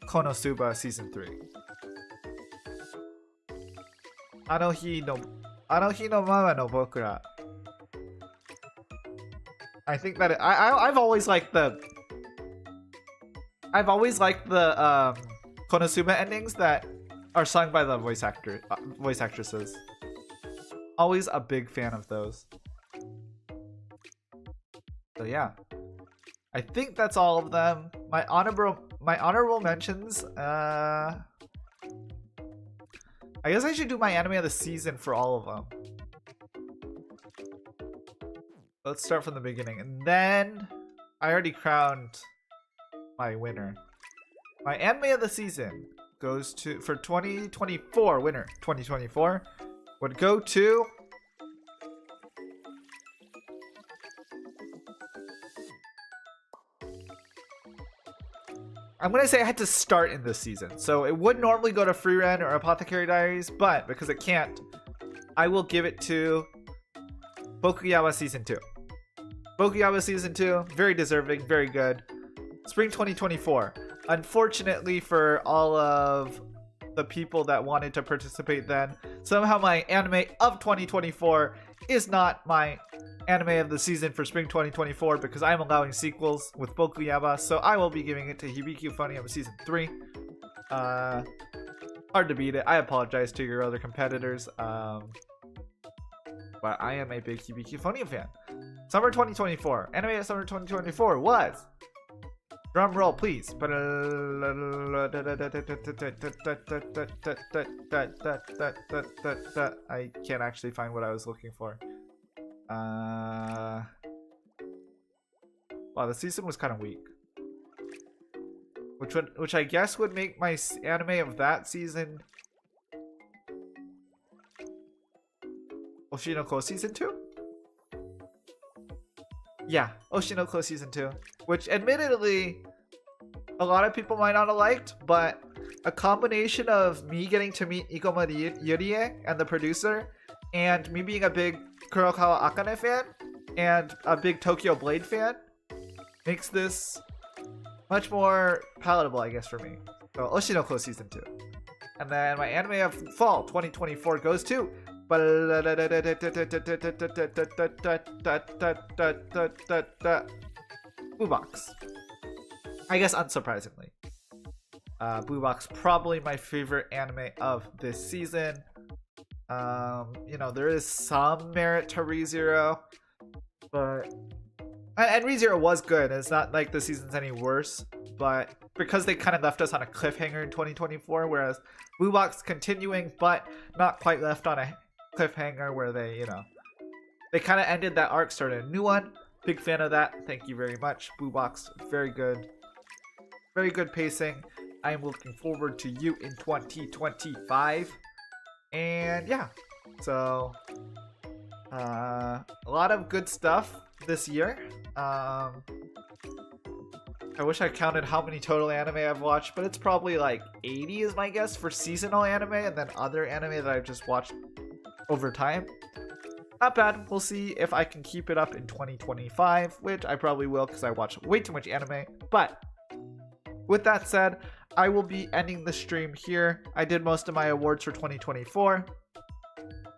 Konosuba Season 3. Anohi no Mama no Bokura. I think that I've always liked the Konosuba endings that are sung by the voice actresses. Always a big fan of those. So yeah, I think that's all of them. My honorable mentions. I guess I should do my anime of the season for all of them. Let's start from the beginning, and then I already crowned my winner. My anime of the season goes to, for 2024, winner 2024 would go to I'm gonna say I had to start in this season, so it would normally go to Frieren or Apothecary Diaries, but because it can't, I will give it to Bokuyawa Season 2. Bokuyawa Season 2, very deserving, very good. Spring 2024. Unfortunately for all of the people that wanted to participate then, somehow my anime of 2024 is not my anime of the season for spring 2024 because I'm allowing sequels with Bokuyawa, so I will be giving it to Hibiki Euphonium Season 3. Hard to beat it. I apologize to your other competitors, but I am a big Hibiki Euphonium fan. Summer 2024. Anime of summer 2024 was... Drum roll, please. I can't actually find what I was looking for. Wow, the season was kind of weak. Which I guess would make my anime of that season Oshinoko Season 2? Yeah, Oshinoko Season 2. Which, admittedly, a lot of people might not have liked, but a combination of me getting to meet Ikoma Yurie and the producer, and me being a big Kurokawa Akane fan, and a big Tokyo Blade fan, makes this much more palatable, I guess, for me. So, Oshinoko Season 2. And then my anime of fall 2024 goes to... Blue Box. I guess unsurprisingly. Blue Box, probably my favorite anime of this season. You know, there is some merit to ReZero, but... And ReZero was good. It's not like the season's any worse, but because they kind of left us on a cliffhanger in 2024, whereas Blue Box continuing, but not quite left on a cliffhanger where they, you know, they kind of ended that arc, started a new one. Big fan of that. Thank you very much. Blue Box, very good. Very good pacing. I am looking forward to you in 2025. And yeah, so a lot of good stuff this year. I wish I counted how many total anime I've watched, but it's probably like 80 is my guess for seasonal anime, and then other anime that I've just watched over time. Not bad. We'll see if I can keep it up in 2025, which I probably will because I watch way too much anime. But with that said, I will be ending the stream here. I did most of my awards for 2024.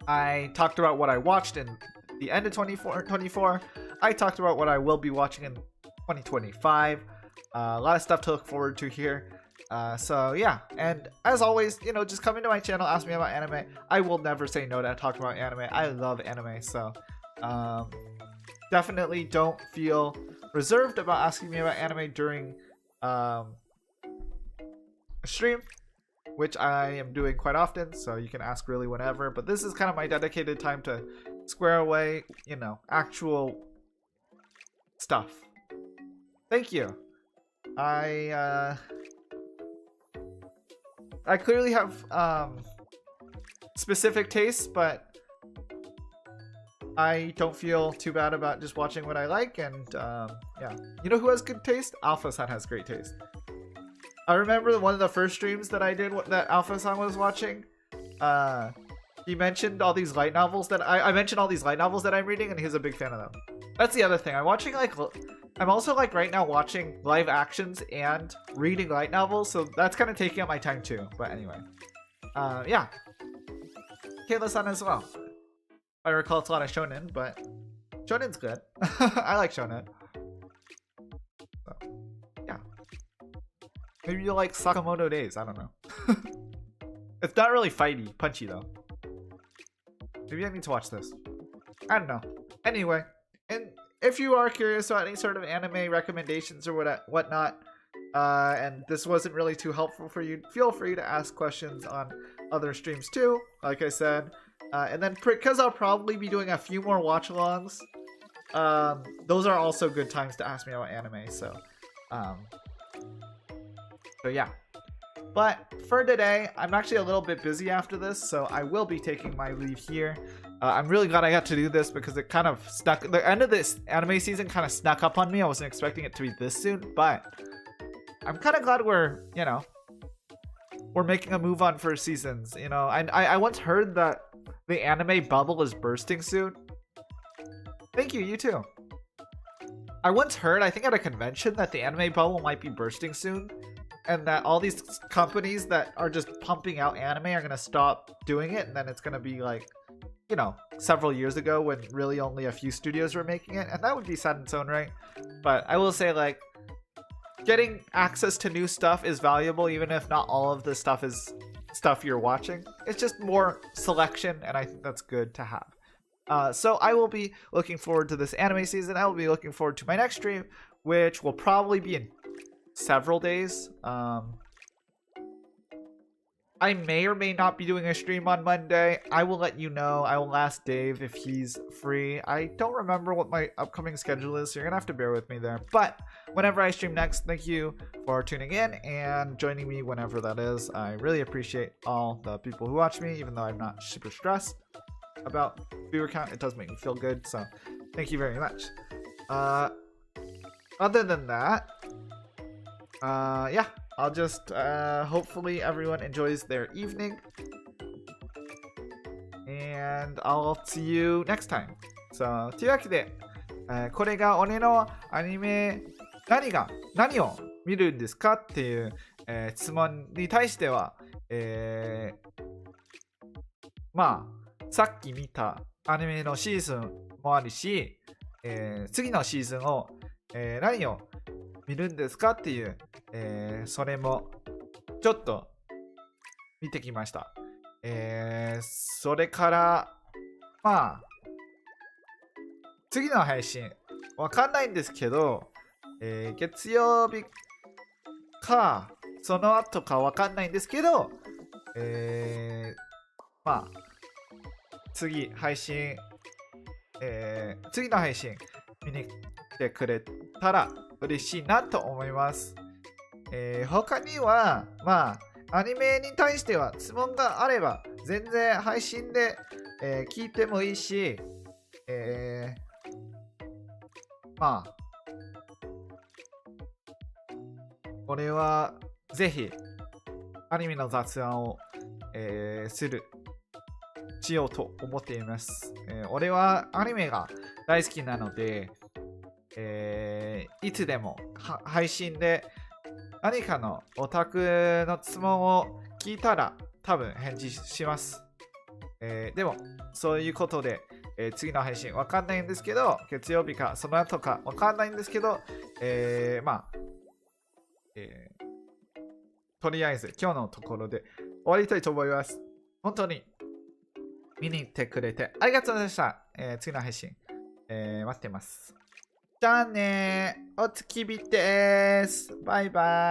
I talked about what I watched in the end of 2024. I talked about what I will be watching in 2025. A lot of stuff to look forward to here. So yeah, and as always, you know, just come into my channel, ask me about anime. I will never say no to talking about anime. I love anime, so definitely don't feel reserved about asking me about anime during a stream, which I am doing quite often, so you can ask really whenever. But this is kind of my dedicated time to square away, you know, actual stuff. Thank you. I clearly have specific tastes, but I don't feel too bad about just watching what I like. And yeah, you know who has good taste? Alpha-san has great taste. I remember one of the first streams that I did that Alpha-san was watching. He mentioned all these light novels that I mentioned all these light novels that I'm reading, and he's a big fan of them. That's the other thing. I'm watching I'm also like right now watching live actions and reading light novels, so that's kind of taking up my time too. But anyway, yeah, Kayla-san as well. I recall it's a lot of shonen, but shonen's good. I like shonen. So, yeah, maybe you like Sakamoto Days. I don't know. It's not really fighty, punchy though. Maybe I need to watch this. I don't know. Anyway, and if you are curious about any sort of anime recommendations or whatnot, and this wasn't really too helpful for you, feel free to ask questions on other streams too, like I said. And then because I'll probably be doing a few more watch-alongs, those are also good times to ask me about anime, so yeah. But for today, I'm actually a little bit busy after this, so I will be taking my leave here. I'm really glad I got to do this because it kind of stuck. The end of this anime season kind of snuck up on me. I wasn't expecting it to be this soon, but I'm kind of glad we're making a move on for seasons. You know, I once heard that the anime bubble is bursting soon. Thank you, you too. I once heard, I think at a convention, that the anime bubble might be bursting soon. And that all these companies that are just pumping out anime are going to stop doing it. And then it's going to be like, you know, several years ago when really only a few studios were making it. And that would be sad in its own right. But I will say, like, getting access to new stuff is valuable, even if not all of the stuff is stuff you're watching. It's just more selection, and I think that's good to have. So I will be looking forward to this anime season. I will be looking forward to my next stream, which will probably be in several days. I may or may not be doing a stream on Monday. I will let you know. I will ask Dave if he's free. I don't remember what my upcoming schedule is, so you're gonna have to bear with me there. But whenever I stream next, thank you for tuning in and joining me whenever that is. I really appreciate all the people who watch me, even though I'm not super stressed about viewer count. It does make me feel good, so thank you very much. Other than that, yeah, I'll just hopefully everyone enjoys their evening, and I'll see you next time. So というわけで、これが俺のアニメ何を見るんですかっていう、質問に対しては、まあさっき見たアニメのシーズンもあるし、次のシーズンを、何を見るんですかっていう、それもちょっと見てきました。それからまあ次の配信わかんないんですけど、月曜日かその後かわかんないんですけど、まあ次の配信見に来てくれたら嬉しいなと思います。他にはまあアニメに対しては質問があれば全然配信で、聞いてもいいし、まあ俺はぜひアニメの雑談を、しようと思っています。俺はアニメが大好きなので、いつでも配信で何かのオタクの質問を聞いたら多分返事します。でもそういうことで、次の配信わかんないんですけど、月曜日かその後かわかんないんですけど、まあ、とりあえず今日のところで終わりたいと思います。本当に見に行ってくれてありがとうございました。次の配信、待ってます。じゃあねー、おつきびです。バイバイ。